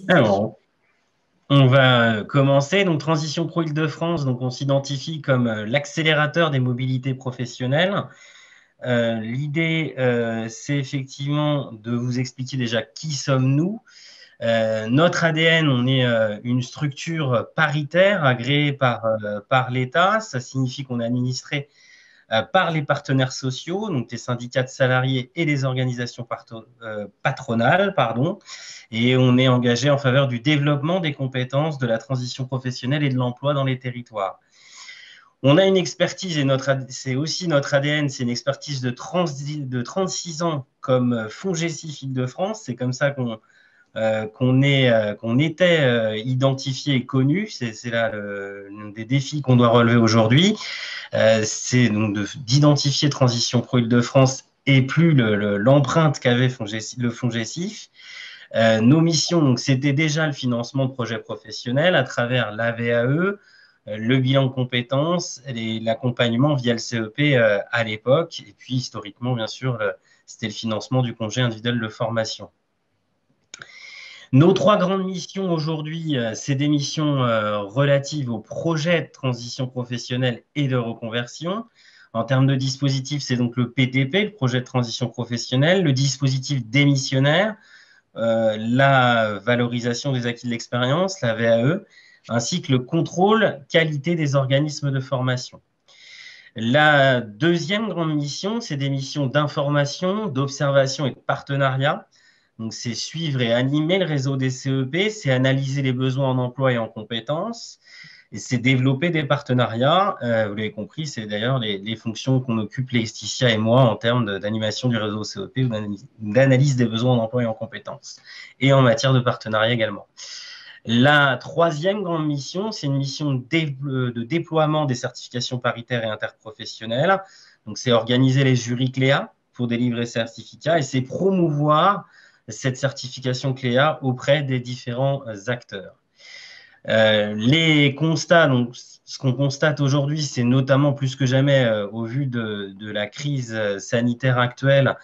Alors, on va commencer. Donc, Transition Pro Île-de-France, donc on s'identifie comme l'accélérateur des mobilités professionnelles. L'idée, c'est effectivement de vous expliquer déjà qui sommes-nous. Notre ADN, on est une structure paritaire agréée par l'État. Ça signifie qu'on est administré par les partenaires sociaux, donc les syndicats de salariés et les organisations patronales, pardon, et on est engagé en faveur du développement des compétences, de la transition professionnelle et de l'emploi dans les territoires. On a une expertise, et c'est aussi notre ADN, c'est une expertise de 36 ans comme FONGECIF Île-de-France. C'est comme ça qu'on était identifié et connu. C'est là l'un des défis qu'on doit relever aujourd'hui. C'est donc d'identifier Transition Pro Île-de-France et plus l'empreinte qu'avait le FONGECIF. Nos missions, c'était déjà le financement de projets professionnels à travers la VAE, le bilan de compétences, l'accompagnement via le CEP à l'époque, et puis historiquement, bien sûr, c'était le financement du congé individuel de formation. Nos trois grandes missions aujourd'hui, c'est des missions relatives aux projets de transition professionnelle et de reconversion. En termes de dispositif, c'est donc le PTP, le projet de transition professionnelle, le dispositif démissionnaire, la valorisation des acquis de l'expérience, la VAE, ainsi que le contrôle qualité des organismes de formation. La deuxième grande mission, c'est des missions d'information, d'observation et de partenariat. Donc, c'est suivre et animer le réseau des CEP, c'est analyser les besoins en emploi et en compétences, et c'est développer des partenariats. Vous l'avez compris, c'est d'ailleurs les fonctions qu'on occupe, Laetitia et moi, en termes d'animation du réseau CEP ou d'analyse des besoins en emploi et en compétences, et en matière de partenariat également. La troisième grande mission, c'est une mission de déploiement des certifications paritaires et interprofessionnelles. Donc, c'est organiser les jurys CLEA pour délivrer ces certificats, et c'est promouvoir cette certification CLEA auprès des différents acteurs. Les constats, donc ce qu'on constate aujourd'hui, c'est notamment plus que jamais au vu de la crise sanitaire actuelle,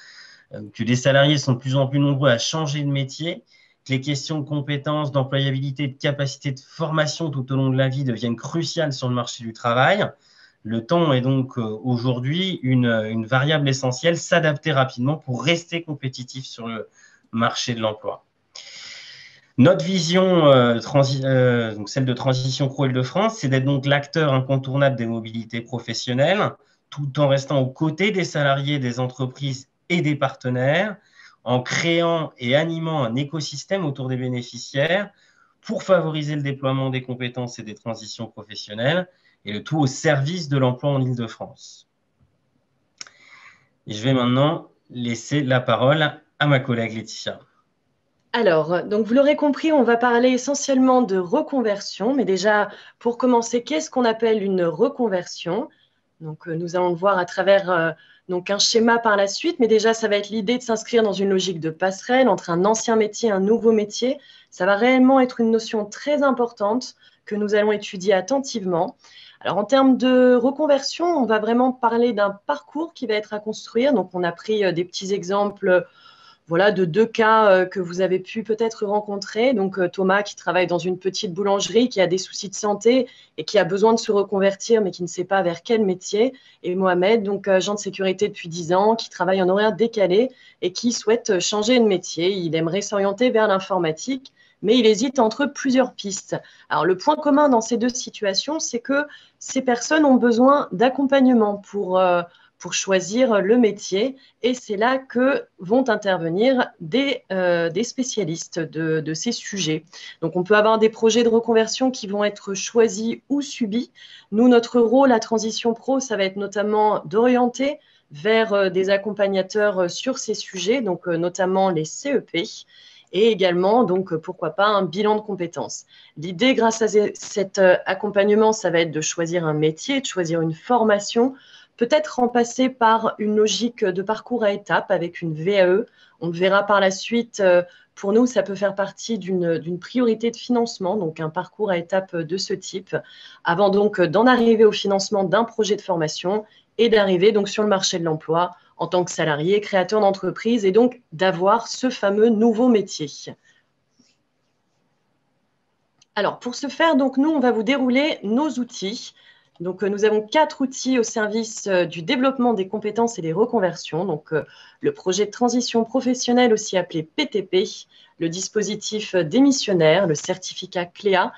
que les salariés sont de plus en plus nombreux à changer de métier, que les questions de compétences, d'employabilité, de capacité de formation tout au long de la vie deviennent cruciales sur le marché du travail. Le temps est donc aujourd'hui une variable essentielle, s'adapter rapidement pour rester compétitif sur le marché de l'emploi. Notre vision, donc celle de Transition Pro Île-de-France, c'est d'être donc l'acteur incontournable des mobilités professionnelles, tout en restant aux côtés des salariés, des entreprises et des partenaires, en créant et animant un écosystème autour des bénéficiaires pour favoriser le déploiement des compétences et des transitions professionnelles, et le tout au service de l'emploi en Île-de-France. Et je vais maintenant laisser la parole à ma collègue Laetitia. Alors, donc vous l'aurez compris, on va parler essentiellement de reconversion. Mais déjà, pour commencer, qu'est-ce qu'on appelle une reconversion? Donc, nous allons le voir à travers donc un schéma par la suite. Mais déjà, ça va être l'idée de s'inscrire dans une logique de passerelle entre un ancien métier et un nouveau métier. Ça va réellement être une notion très importante que nous allons étudier attentivement. Alors, en termes de reconversion, on va vraiment parler d'un parcours qui va être à construire. Donc, on a pris des petits exemples, voilà, de deux cas que vous avez pu peut-être rencontrer. Donc, Thomas qui travaille dans une petite boulangerie, qui a des soucis de santé et qui a besoin de se reconvertir, mais qui ne sait pas vers quel métier. Et Mohamed, donc agent de sécurité depuis 10 ans, qui travaille en horaire décalé et qui souhaite changer de métier. Il aimerait s'orienter vers l'informatique, mais il hésite entre plusieurs pistes. Alors, le point commun dans ces deux situations, c'est que ces personnes ont besoin d'accompagnement pour choisir le métier. Et c'est là que vont intervenir des spécialistes de ces sujets. Donc, on peut avoir des projets de reconversion qui vont être choisis ou subis. Nous, notre rôle à Transition Pro, ça va être notamment d'orienter vers des accompagnateurs sur ces sujets, donc notamment les CEP, et également, donc, pourquoi pas, un bilan de compétences. L'idée, grâce à cet accompagnement, ça va être de choisir un métier, de choisir une formation, peut-être en passer par une logique de parcours à étapes avec une VAE. On le verra par la suite. Pour nous, ça peut faire partie d'une priorité de financement, donc un parcours à étapes de ce type, avant donc d'en arriver au financement d'un projet de formation et d'arriver donc sur le marché de l'emploi en tant que salarié, créateur d'entreprise et donc d'avoir ce fameux nouveau métier. Alors, pour ce faire, donc, nous, on va vous dérouler nos outils. Donc, nous avons 4 outils au service du développement des compétences et des reconversions. Donc, le projet de transition professionnelle, aussi appelé PTP, le dispositif démissionnaire, le certificat CLEA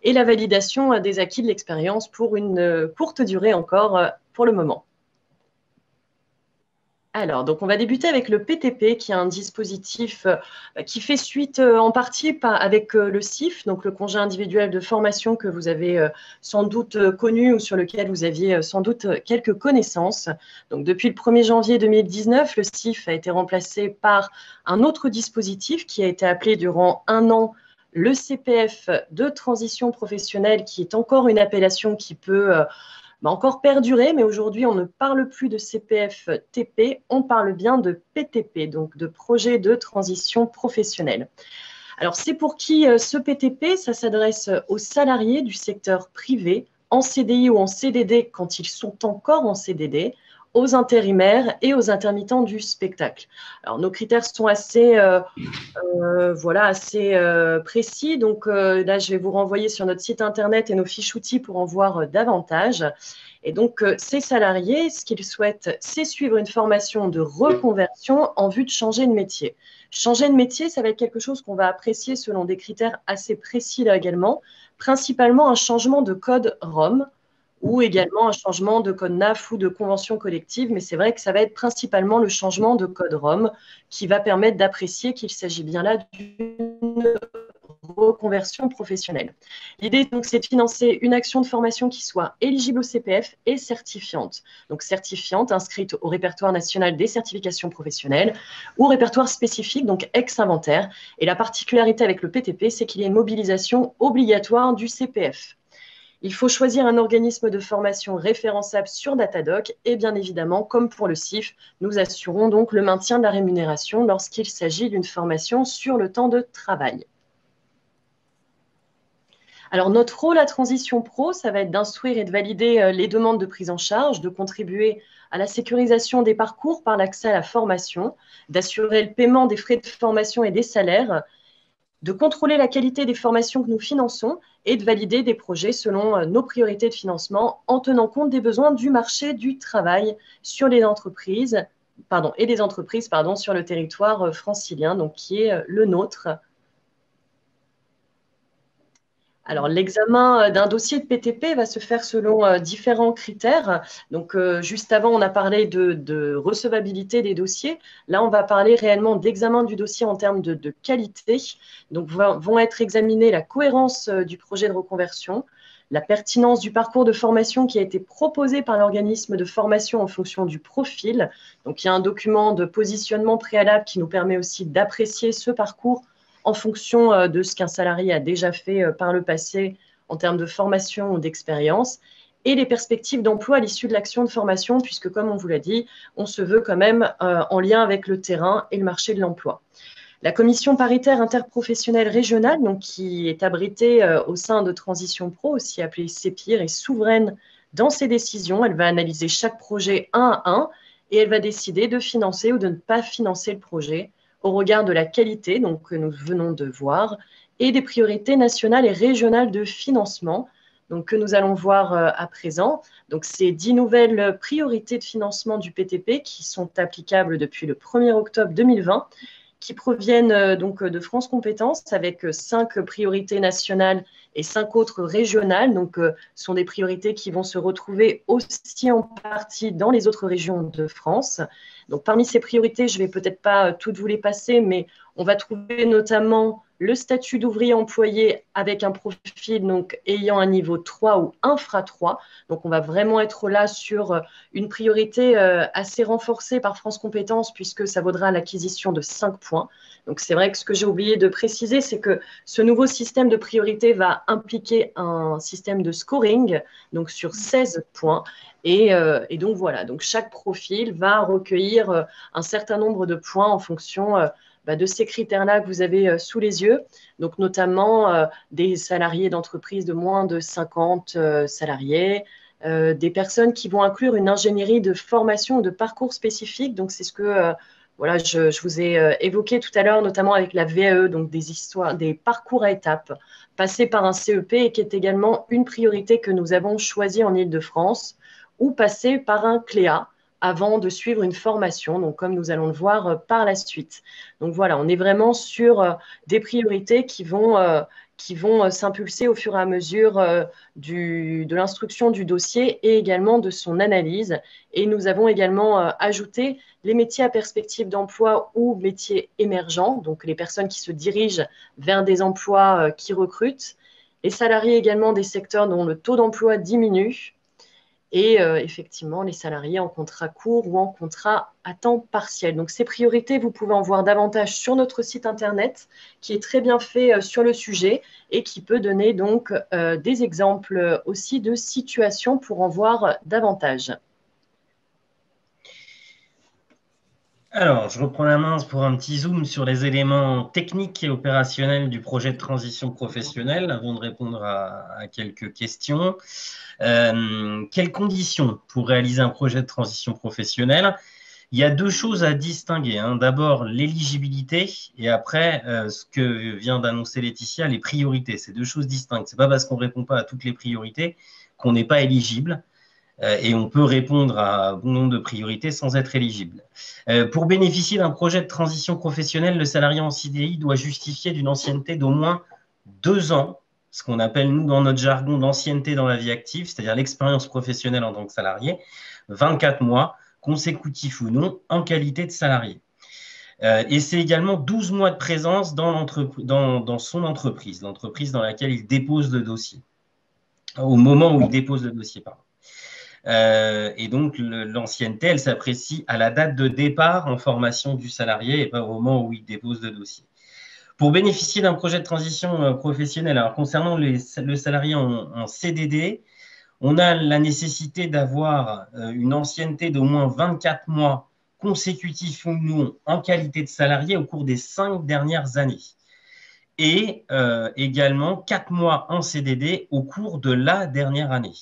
et la validation des acquis de l'expérience pour une courte durée encore pour le moment. Alors, donc on va débuter avec le PTP, qui est un dispositif qui fait suite en partie avec le CIF, donc le congé individuel de formation que vous avez sans doute connu ou sur lequel vous aviez sans doute quelques connaissances. Donc, depuis le 1er janvier 2019, le CIF a été remplacé par un autre dispositif qui a été appelé durant un an le CPF de transition professionnelle, qui est encore une appellation qui peut encore perdurer, mais aujourd'hui, on ne parle plus de CPF-TP, on parle bien de PTP, donc de projet de transition professionnelle. Alors, c'est pour qui ce PTP? Ça s'adresse aux salariés du secteur privé, en CDI ou en CDD quand ils sont encore en CDD, aux intérimaires et aux intermittents du spectacle. Alors, nos critères sont assez précis. Donc là, je vais vous renvoyer sur notre site internet et nos fiches outils pour en voir davantage. Et donc, ces salariés, ce qu'ils souhaitent, c'est suivre une formation de reconversion en vue de changer de métier. Changer de métier, ça va être quelque chose qu'on va apprécier selon des critères assez précis là également, principalement un changement de code ROM ou également un changement de code NAF ou de convention collective, mais c'est vrai que ça va être principalement le changement de code ROM qui va permettre d'apprécier qu'il s'agit bien là d'une reconversion professionnelle. L'idée, donc, c'est de financer une action de formation qui soit éligible au CPF et certifiante. Donc, certifiante, inscrite au répertoire national des certifications professionnelles ou répertoire spécifique, donc ex-inventaire. Et la particularité avec le PTP, c'est qu'il y a une mobilisation obligatoire du CPF. Il faut choisir un organisme de formation référençable sur Datadoc et bien évidemment, comme pour le CIF, nous assurons donc le maintien de la rémunération lorsqu'il s'agit d'une formation sur le temps de travail. Alors, notre rôle à Transition Pro, ça va être d'instruire et de valider les demandes de prise en charge, de contribuer à la sécurisation des parcours par l'accès à la formation, d'assurer le paiement des frais de formation et des salaires, de contrôler la qualité des formations que nous finançons et de valider des projets selon nos priorités de financement en tenant compte des besoins du marché du travail sur les entreprises, et des entreprises sur le territoire francilien, donc qui est le nôtre. Alors, l'examen d'un dossier de PTP va se faire selon différents critères. Donc, juste avant, on a parlé de recevabilité des dossiers. Là, on va parler réellement d'examen du dossier en termes de qualité. Donc, vont être examinés la cohérence du projet de reconversion, la pertinence du parcours de formation qui a été proposé par l'organisme de formation en fonction du profil. Donc, il y a un document de positionnement préalable qui nous permet aussi d'apprécier ce parcours en fonction de ce qu'un salarié a déjà fait par le passé en termes de formation ou d'expérience, et les perspectives d'emploi à l'issue de l'action de formation, puisque, comme on vous l'a dit, on se veut quand même en lien avec le terrain et le marché de l'emploi. La commission paritaire interprofessionnelle régionale, donc, qui est abritée au sein de Transition Pro, aussi appelée CEPIR, est souveraine dans ses décisions. Elle va analyser chaque projet un à un et elle va décider de financer ou de ne pas financer le projet au regard de la qualité, donc, que nous venons de voir, et des priorités nationales et régionales de financement, donc, que nous allons voir à présent. Donc, ces 10 nouvelles priorités de financement du PTP qui sont applicables depuis le 1er octobre 2020, qui proviennent donc de France Compétences avec 5 priorités nationales et 5 autres régionales. Donc, sont des priorités qui vont se retrouver aussi en partie dans les autres régions de France. Donc, parmi ces priorités, je ne vais peut-être pas toutes vous les passer, mais on va trouver notamment le statut d'ouvrier employé avec un profil donc, ayant un niveau 3 ou infra 3. Donc, on va vraiment être là sur une priorité assez renforcée par France Compétences puisque ça vaudra l'acquisition de 5 points. Donc, c'est vrai que ce que j'ai oublié de préciser, c'est que ce nouveau système de priorité va impliquer un système de scoring, donc sur 16 points. Et donc, voilà. Donc, chaque profil va recueillir un certain nombre de points en fonction de ces critères-là que vous avez sous les yeux, donc notamment des salariés d'entreprises de moins de 50 salariés, des personnes qui vont inclure une ingénierie de formation ou de parcours spécifique. Donc, c'est ce que voilà, je vous ai évoqué tout à l'heure, notamment avec la VAE, donc des histoires, des parcours à étapes, passer par un CEP et qui est également une priorité que nous avons choisie en Île-de-France, ou passer par un CLEA avant de suivre une formation, donc comme nous allons le voir par la suite. Donc voilà, on est vraiment sur des priorités qui vont s'impulser au fur et à mesure de l'instruction du dossier et également de son analyse. Et nous avons également ajouté les métiers à perspective d'emploi ou métiers émergents, donc les personnes qui se dirigent vers des emplois qui recrutent, les salariés également des secteurs dont le taux d'emploi diminue, et effectivement les salariés en contrat court ou en contrat à temps partiel. Donc ces priorités, vous pouvez en voir davantage sur notre site internet qui est très bien fait sur le sujet et qui peut donner donc des exemples aussi de situations pour en voir davantage. Alors, je reprends la main pour un petit zoom sur les éléments techniques et opérationnels du projet de transition professionnelle avant de répondre à quelques questions. Quelles conditions pour réaliser un projet de transition professionnelle? Il y a deux choses à distinguer, hein. D'abord, l'éligibilité et après, ce que vient d'annoncer Laetitia, les priorités. C'est deux choses distinctes. Ce n'est pas parce qu'on ne répond pas à toutes les priorités qu'on n'est pas éligible. Et on peut répondre à un bon nombre de priorités sans être éligible. Pour bénéficier d'un projet de transition professionnelle, le salarié en CDI doit justifier d'une ancienneté d'au moins 2 ans, ce qu'on appelle, nous, dans notre jargon, l'ancienneté dans la vie active, c'est-à-dire l'expérience professionnelle en tant que salarié, 24 mois, consécutifs ou non, en qualité de salarié. Et c'est également 12 mois de présence dans son entreprise, l'entreprise dans laquelle il dépose le dossier, au moment où il dépose le dossier, pardon. Et donc, l'ancienneté, elle s'apprécie à la date de départ en formation du salarié et pas au moment où il dépose le dossier. Pour bénéficier d'un projet de transition professionnelle, alors concernant le salarié en CDD, on a la nécessité d'avoir une ancienneté d'au moins 24 mois consécutifs ou non en qualité de salarié au cours des 5 dernières années. Et également 4 mois en CDD au cours de la dernière année.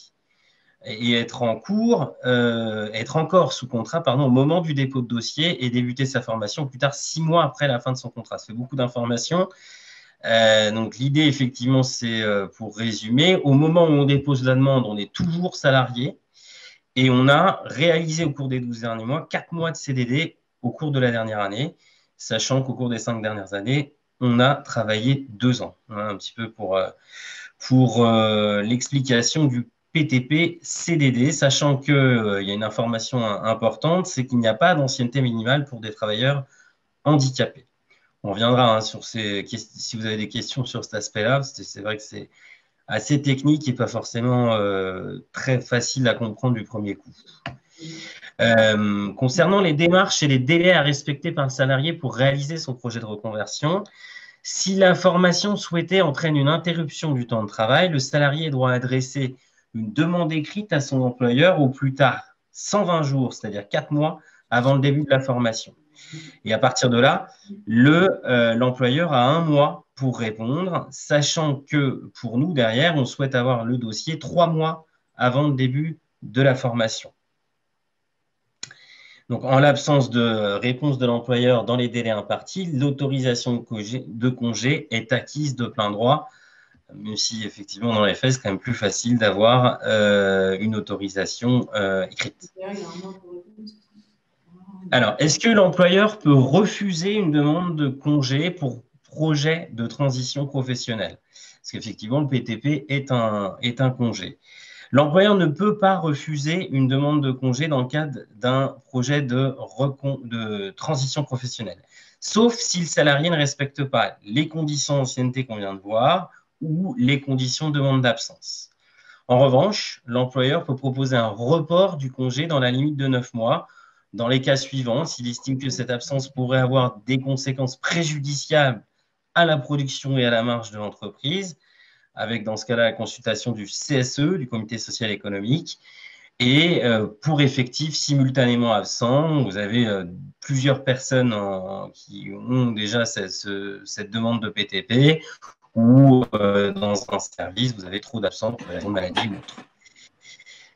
Et être encore sous contrat au moment du dépôt de dossier et débuter sa formation plus tard 6 mois après la fin de son contrat. Ça fait beaucoup d'informations. Donc l'idée, effectivement, c'est pour résumer, au moment où on dépose la demande, on est toujours salarié et on a réalisé au cours des 12 derniers mois 4 mois de CDD au cours de la dernière année, sachant qu'au cours des 5 dernières années, on a travaillé 2 ans. Voilà, un petit peu pour l'explication du PTP CDD, sachant qu'il y a une information importante, c'est qu'il n'y a pas d'ancienneté minimale pour des travailleurs handicapés. On reviendra sur si vous avez des questions sur cet aspect-là, c'est vrai que c'est assez technique et pas forcément très facile à comprendre du premier coup. Concernant les démarches et les délais à respecter par le salarié pour réaliser son projet de reconversion, si la formation souhaitée entraîne une interruption du temps de travail, le salarié doit adresser une demande écrite à son employeur au plus tard 120 jours, c'est-à-dire 4 mois avant le début de la formation. Et à partir de là, l'employeur a 1 mois pour répondre, sachant que pour nous, derrière, on souhaite avoir le dossier 3 mois avant le début de la formation. Donc, en l'absence de réponse de l'employeur dans les délais impartis, l'autorisation de congé est acquise de plein droit, même si effectivement, dans les faits, c'est quand même plus facile d'avoir une autorisation écrite. Alors, est-ce que l'employeur peut refuser une demande de congé pour projet de transition professionnelle? Parce qu'effectivement, le PTP est un congé. L'employeur ne peut pas refuser une demande de congé dans le cadre d'un projet de transition professionnelle, sauf si le salarié ne respecte pas les conditions d'ancienneté qu'on vient de voir ou les conditions de demande d'absence. En revanche, l'employeur peut proposer un report du congé dans la limite de 9 mois, dans les cas suivants, s'il estime que cette absence pourrait avoir des conséquences préjudiciables à la production et à la marge de l'entreprise, avec dans ce cas-là la consultation du CSE, du Comité social et économique, et pour effectifs simultanément absents, vous avez plusieurs personnes qui ont déjà cette demande de PTP, ou dans un service, vous avez trop d'absents pour raison de maladie ou autre.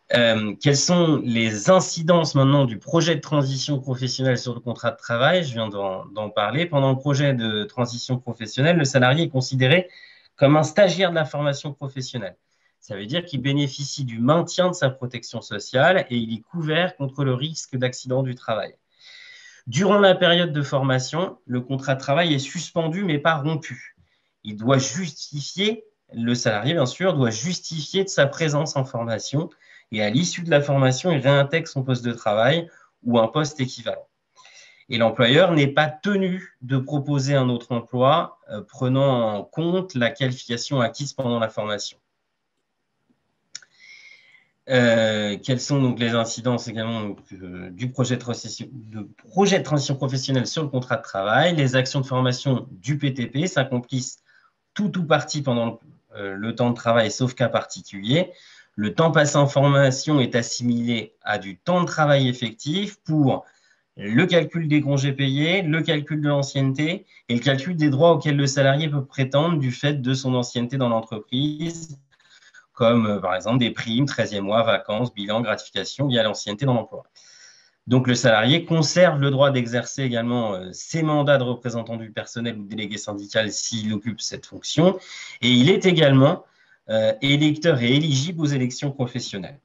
Quelles sont les incidences maintenant du projet de transition professionnelle sur le contrat de travail? Je viens d'en parler. Pendant le projet de transition professionnelle, le salarié est considéré comme un stagiaire de la formation professionnelle. Ça veut dire qu'il bénéficie du maintien de sa protection sociale et il est couvert contre le risque d'accident du travail. Durant la période de formation, le contrat de travail est suspendu mais pas rompu. Il doit justifier, le salarié bien sûr, doit justifier de sa présence en formation et à l'issue de la formation, il réintègre son poste de travail ou un poste équivalent. Et l'employeur n'est pas tenu de proposer un autre emploi prenant en compte la qualification acquise pendant la formation. Quelles sont donc les incidences également du projet de transition professionnelle sur le contrat de travail? Les actions de formation du PTP s'accomplissent tout ou partie pendant le temps de travail, sauf cas particulier. Le temps passé en formation est assimilé à du temps de travail effectif pour le calcul des congés payés, le calcul de l'ancienneté et le calcul des droits auxquels le salarié peut prétendre du fait de son ancienneté dans l'entreprise, comme par exemple des primes, 13e mois, vacances, bilan, gratification liées à l'ancienneté dans l'emploi. Donc, le salarié conserve le droit d'exercer également ses mandats de représentant du personnel ou de délégué syndical s'il occupe cette fonction. Et il est également électeur et éligible aux élections professionnelles.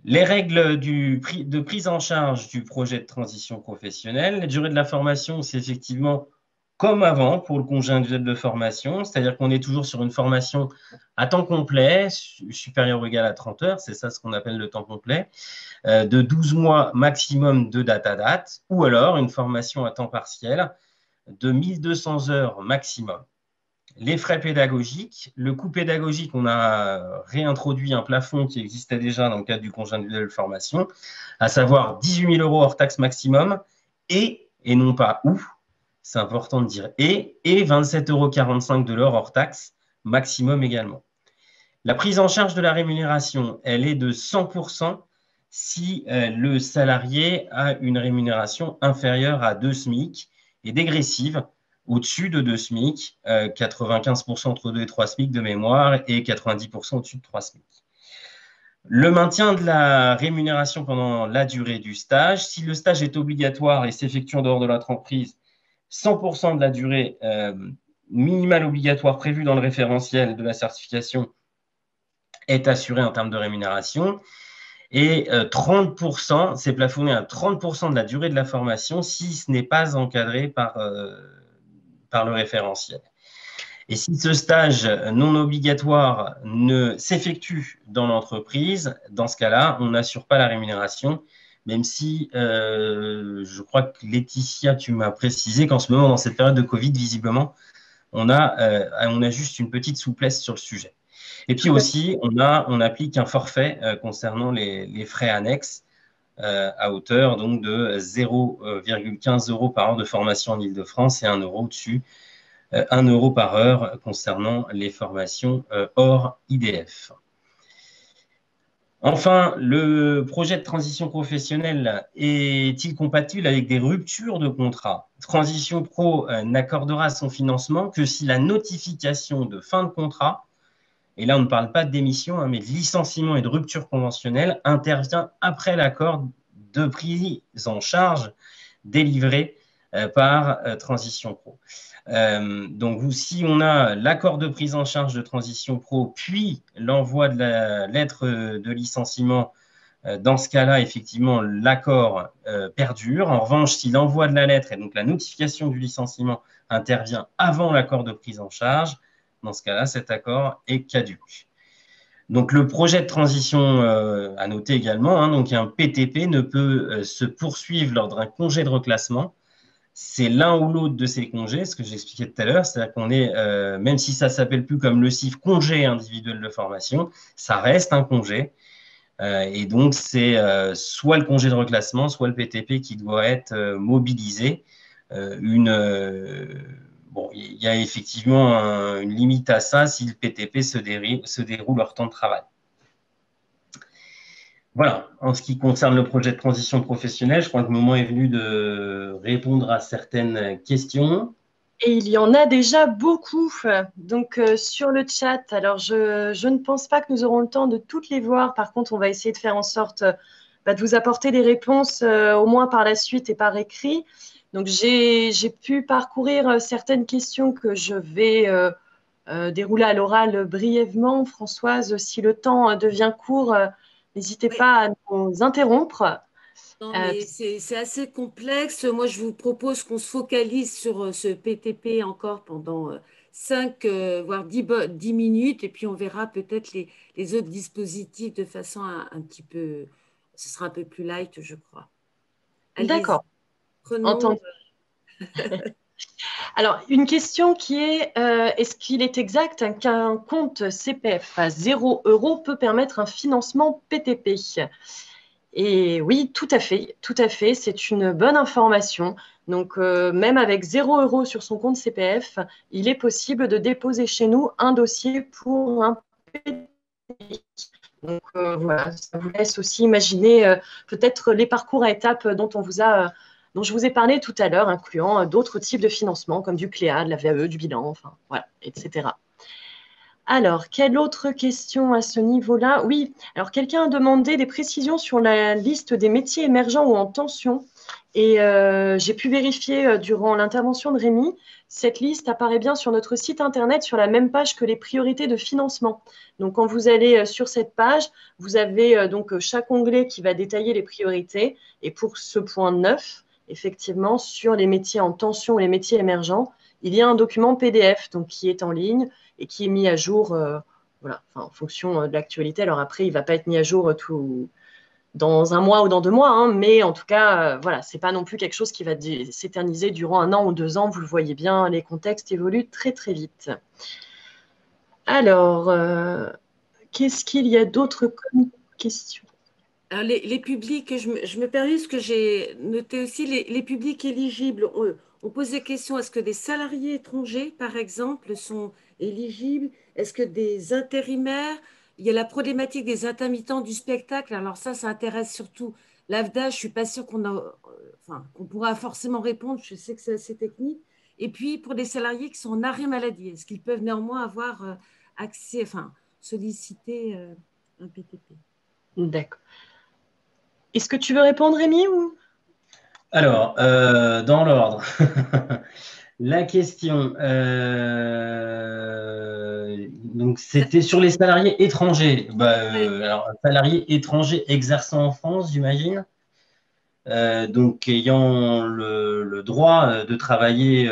Les règles de prise en charge du projet de transition professionnelle. La durée de la formation, c'est effectivement comme avant pour le congé individuel de formation, c'est-à-dire qu'on est toujours sur une formation à temps complet, supérieure ou égale à 30 heures, c'est ça ce qu'on appelle le temps complet, de 12 mois maximum de date à date, ou alors une formation à temps partiel de 1200 heures maximum. Les frais pédagogiques, le coût pédagogique, on a réintroduit un plafond qui existait déjà dans le cadre du congé individuel de formation, à savoir 18 000 € hors taxe maximum et non pas ou, c'est important de dire et 27,45 € de l'heure hors taxe maximum également. La prise en charge de la rémunération, elle est de 100% si le salarié a une rémunération inférieure à 2 SMIC et dégressive au-dessus de 2 SMIC, 95% entre 2 et 3 SMIC de mémoire et 90% au-dessus de 3 SMIC. Le maintien de la rémunération pendant la durée du stage. Si le stage est obligatoire et s'effectue en dehors de l'entreprise, 100% de la durée minimale obligatoire prévue dans le référentiel de la certification est assurée en termes de rémunération. Et 30%, c'est plafonné à 30% de la durée de la formation si ce n'est pas encadré par le référentiel. Et si ce stage non obligatoire ne s'effectue dans l'entreprise, dans ce cas-là, on n'assure pas la rémunération, même si je crois que Laetitia, tu m'as précisé qu'en ce moment, dans cette période de Covid, visiblement, on a juste une petite souplesse sur le sujet. Et puis aussi, on applique un forfait concernant les frais annexes à hauteur donc de 0,15 € par heure de formation en Ile-de-France et 1 € au-dessus, 1 € par heure concernant les formations hors IDF. Enfin, le projet de transition professionnelle est-il compatible avec des ruptures de contrat? Transition Pro n'accordera son financement que si la notification de fin de contrat, et là on ne parle pas de démission, mais de licenciement et de rupture conventionnelle, intervient après l'accord de prise en charge délivré par Transition Pro. Donc, si on a l'accord de prise en charge de Transition Pro, puis l'envoi de la lettre de licenciement, dans ce cas-là, effectivement, l'accord perdure. En revanche, si l'envoi de la lettre et donc la notification du licenciement intervient avant l'accord de prise en charge, dans ce cas-là, cet accord est caduc. Donc, le projet de transition, à noter également, donc un PTP ne peut se poursuivre lors d'un congé de reclassement. C'est l'un ou l'autre de ces congés, ce que j'expliquais tout à l'heure, c'est-à-dire qu'on est, même si ça ne s'appelle plus comme le CIF, congé individuel de formation, ça reste un congé. Et donc, c'est soit le congé de reclassement, soit le PTP qui doit être mobilisé. Bon, il y a effectivement une limite à ça si le PTP se déroule hors temps de travail. Voilà, en ce qui concerne le projet de transition professionnelle, je crois que le moment est venu de répondre à certaines questions. Et il y en a déjà beaucoup. Donc, sur le chat, alors je ne pense pas que nous aurons le temps de toutes les voir. Par contre, on va essayer de faire en sorte de vous apporter des réponses au moins par la suite et par écrit. Donc, j'ai pu parcourir certaines questions que je vais dérouler à l'oral brièvement. Françoise, si le temps devient court, n'hésitez Oui. pas à nous interrompre. Non, Euh, mais c'est assez complexe. Moi, je vous propose qu'on se focalise sur ce PTP encore pendant 5, voire 10 minutes, et puis on verra peut-être les autres dispositifs de façon un petit peu, ce sera un peu plus light, je crois. Allez-y, d'accord. prenons. Entendu. Alors, une question qui est, est-ce qu'il est exact qu'un compte CPF à 0 € peut permettre un financement PTP? Et oui, tout à fait, tout à fait, c'est une bonne information. Donc, même avec 0 € sur son compte CPF, il est possible de déposer chez nous un dossier pour un PTP. Donc, voilà, ça vous laisse aussi imaginer peut-être les parcours à étapes dont je vous ai parlé tout à l'heure, incluant d'autres types de financement comme du CLEA, de la VAE, du bilan, enfin, voilà, etc. Alors, quelle autre question à ce niveau-là? Oui, alors quelqu'un a demandé des précisions sur la liste des métiers émergents ou en tension. Et j'ai pu vérifier durant l'intervention de Rémi, cette liste apparaît bien sur notre site internet sur la même page que les priorités de financement. Donc, quand vous allez sur cette page, vous avez donc chaque onglet qui va détailler les priorités. Et pour ce point 9, effectivement, sur les métiers en tension ou les métiers émergents, il y a un document PDF donc, qui est en ligne et qui est mis à jour voilà, en fonction de l'actualité. Alors après, il ne va pas être mis à jour tout dans un mois ou dans 2 mois, hein, mais en tout cas, voilà, c'est pas non plus quelque chose qui va s'éterniser durant 1 an ou 2 ans. Vous le voyez bien, les contextes évoluent très très vite. Alors, qu'est-ce qu'il y a d'autre comme question? Alors, les publics, je me permets, ce que j'ai noté aussi, les publics éligibles. On pose des questions. Est-ce que des salariés étrangers, par exemple, sont éligibles? Est-ce que des intérimaires? Il y a la problématique des intermittents du spectacle. Alors ça intéresse surtout l'AFDA. Je suis pas sûre enfin, qu'on pourra forcément répondre. Je sais que c'est assez technique. Et puis, pour des salariés qui sont en arrêt maladie, est-ce qu'ils peuvent néanmoins avoir accès, enfin, solliciter un PTP? D'accord. Est-ce que tu veux répondre, Rémi ou... Alors, dans l'ordre, la question, donc c'était sur les salariés étrangers. Alors, un salarié étranger exerçant en France, j'imagine, donc ayant le droit de travailler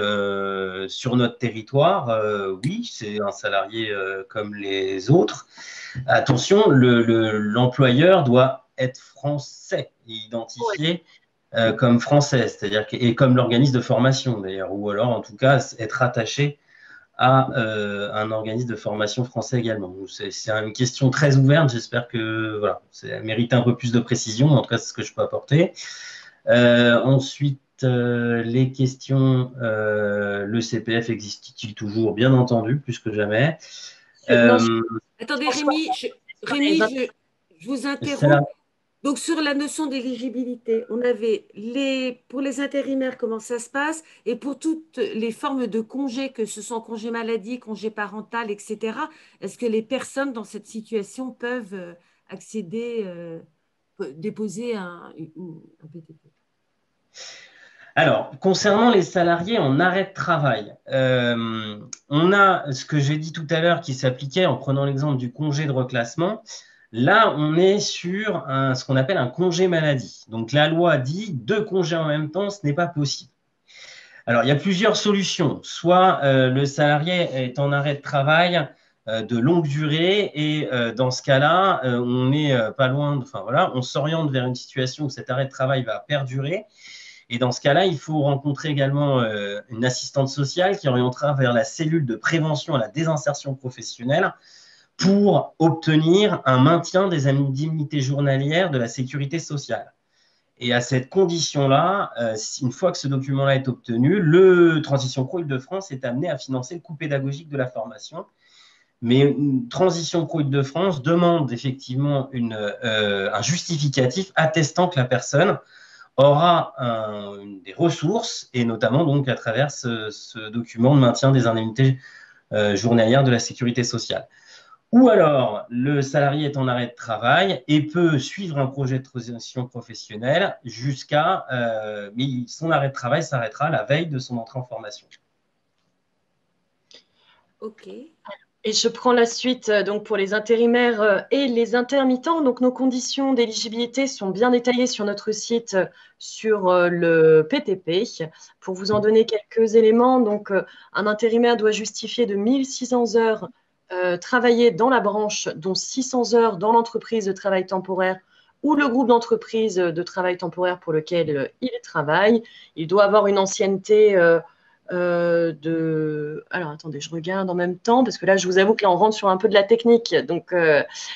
sur notre territoire, oui, c'est un salarié comme les autres. Attention, l'employeur doit être français et Ouais. identifié comme français, c'est-à-dire et comme l'organisme de formation d'ailleurs, ou alors en tout cas être attaché à un organisme de formation français également. C'est une question très ouverte, j'espère que voilà, ça mérite un peu plus de précision, en tout cas c'est ce que je peux apporter. Ensuite, les questions, le CPF existe-t-il toujours? Bien entendu, plus que jamais. Non, sur Attendez, François, Rémi, je vous Cela- interromps. Donc, sur la notion d'éligibilité, on avait pour les intérimaires, comment ça se passe, et pour toutes les formes de congés, que ce soit congé maladie, congé parental, etc., est-ce que les personnes dans cette situation peuvent accéder, déposer un PTP? Alors, concernant les salariés en arrêt de travail, on a ce que j'ai dit tout à l'heure qui s'appliquait en prenant l'exemple du congé de reclassement. Là, on est sur ce qu'on appelle un congé maladie. Donc, la loi dit 2 congés en même temps, ce n'est pas possible. Alors, il y a plusieurs solutions. Soit le salarié est en arrêt de travail de longue durée et dans ce cas-là, on n'est pas loin, enfin voilà, on s'oriente vers une situation où cet arrêt de travail va perdurer. Et dans ce cas-là, il faut rencontrer également une assistante sociale qui orientera vers la cellule de prévention à la désinsertion professionnelle pour obtenir un maintien des indemnités journalières de la sécurité sociale. Et à cette condition-là, une fois que ce document-là est obtenu, le Transition Pro Île-de-France est amené à financer le coût pédagogique de la formation. Mais Transition Pro Île-de-France demande effectivement un justificatif attestant que la personne aura des ressources, et notamment donc à travers ce document de maintien des indemnités journalières de la sécurité sociale. Ou alors, le salarié est en arrêt de travail et peut suivre un projet de transition professionnelle jusqu'à, mais son arrêt de travail s'arrêtera la veille de son entrée en formation. OK. Et je prends la suite donc pour les intérimaires et les intermittents. Donc nos conditions d'éligibilité sont bien détaillées sur notre site sur le PTP. Pour vous en donner quelques éléments, donc un intérimaire doit justifier de 1600 heures travaillées dans la branche, dont 600 heures dans l'entreprise de travail temporaire ou le groupe d'entreprise de travail temporaire pour lequel il travaille. Il doit avoir une ancienneté Alors, attendez, je regarde en même temps, parce que là, je vous avoue que là, on rentre sur un peu de la technique. Donc,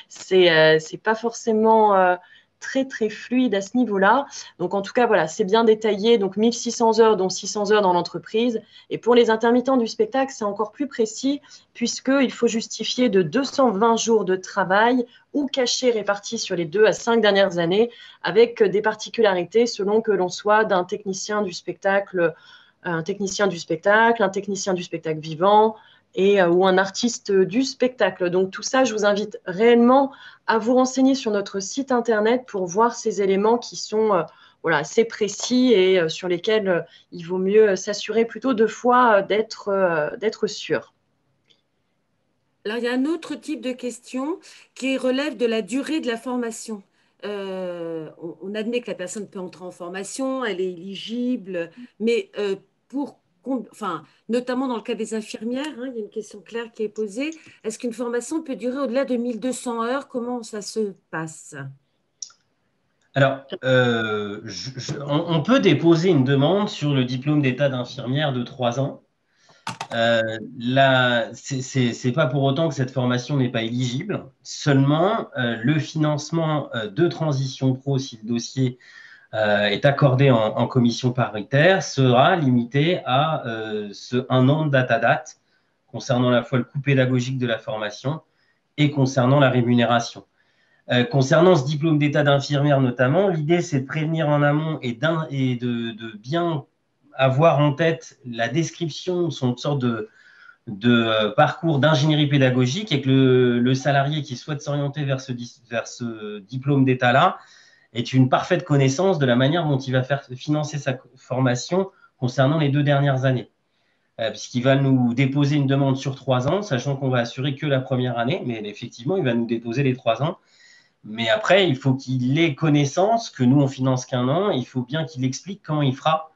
c'est pas forcément très, très fluide à ce niveau-là. Donc, en tout cas, voilà, c'est bien détaillé. Donc, 1600 heures, dont 600 heures dans l'entreprise. Et pour les intermittents du spectacle, c'est encore plus précis, puisqu'il faut justifier de 220 jours de travail ou cachés répartis sur les 2 à 5 dernières années, avec des particularités selon que l'on soit d'un technicien du spectacle, un technicien du spectacle vivant ou un artiste du spectacle. Donc tout ça, je vous invite réellement à vous renseigner sur notre site internet pour voir ces éléments qui sont voilà, assez précis et sur lesquels il vaut mieux s'assurer plutôt 2 fois d'être sûr. Alors, il y a un autre type de question qui relève de la durée de la formation. On admet que la personne peut entrer en formation, elle est éligible, mais enfin, notamment dans le cas des infirmières, hein, il y a une question claire qui est posée. Est-ce qu'une formation peut durer au-delà de 1200 heures? Comment ça se passe? Alors, on peut déposer une demande sur le diplôme d'état d'infirmière de 3 ans. Là, c'est pas pour autant que cette formation n'est pas éligible. Seulement, le financement de Transition Pro, si le dossier est accordé en commission paritaire, sera limité à ce 1 an de date à date, concernant à la fois le coût pédagogique de la formation et concernant la rémunération. Concernant ce diplôme d'état d'infirmière notamment, l'idée c'est de prévenir en amont et de bien avoir en tête la description, son sorte de parcours d'ingénierie pédagogique, et que le salarié qui souhaite s'orienter vers ce diplôme d'état-là ait une parfaite connaissance de la manière dont il va faire financer sa formation concernant les 2 dernières années. Puisqu'il va nous déposer une demande sur 3 ans, sachant qu'on va assurer que la première année, mais effectivement, il va nous déposer les 3 ans. Mais après, il faut qu'il ait connaissance que nous, on finance qu'1 an. Il faut bien qu'il explique comment il fera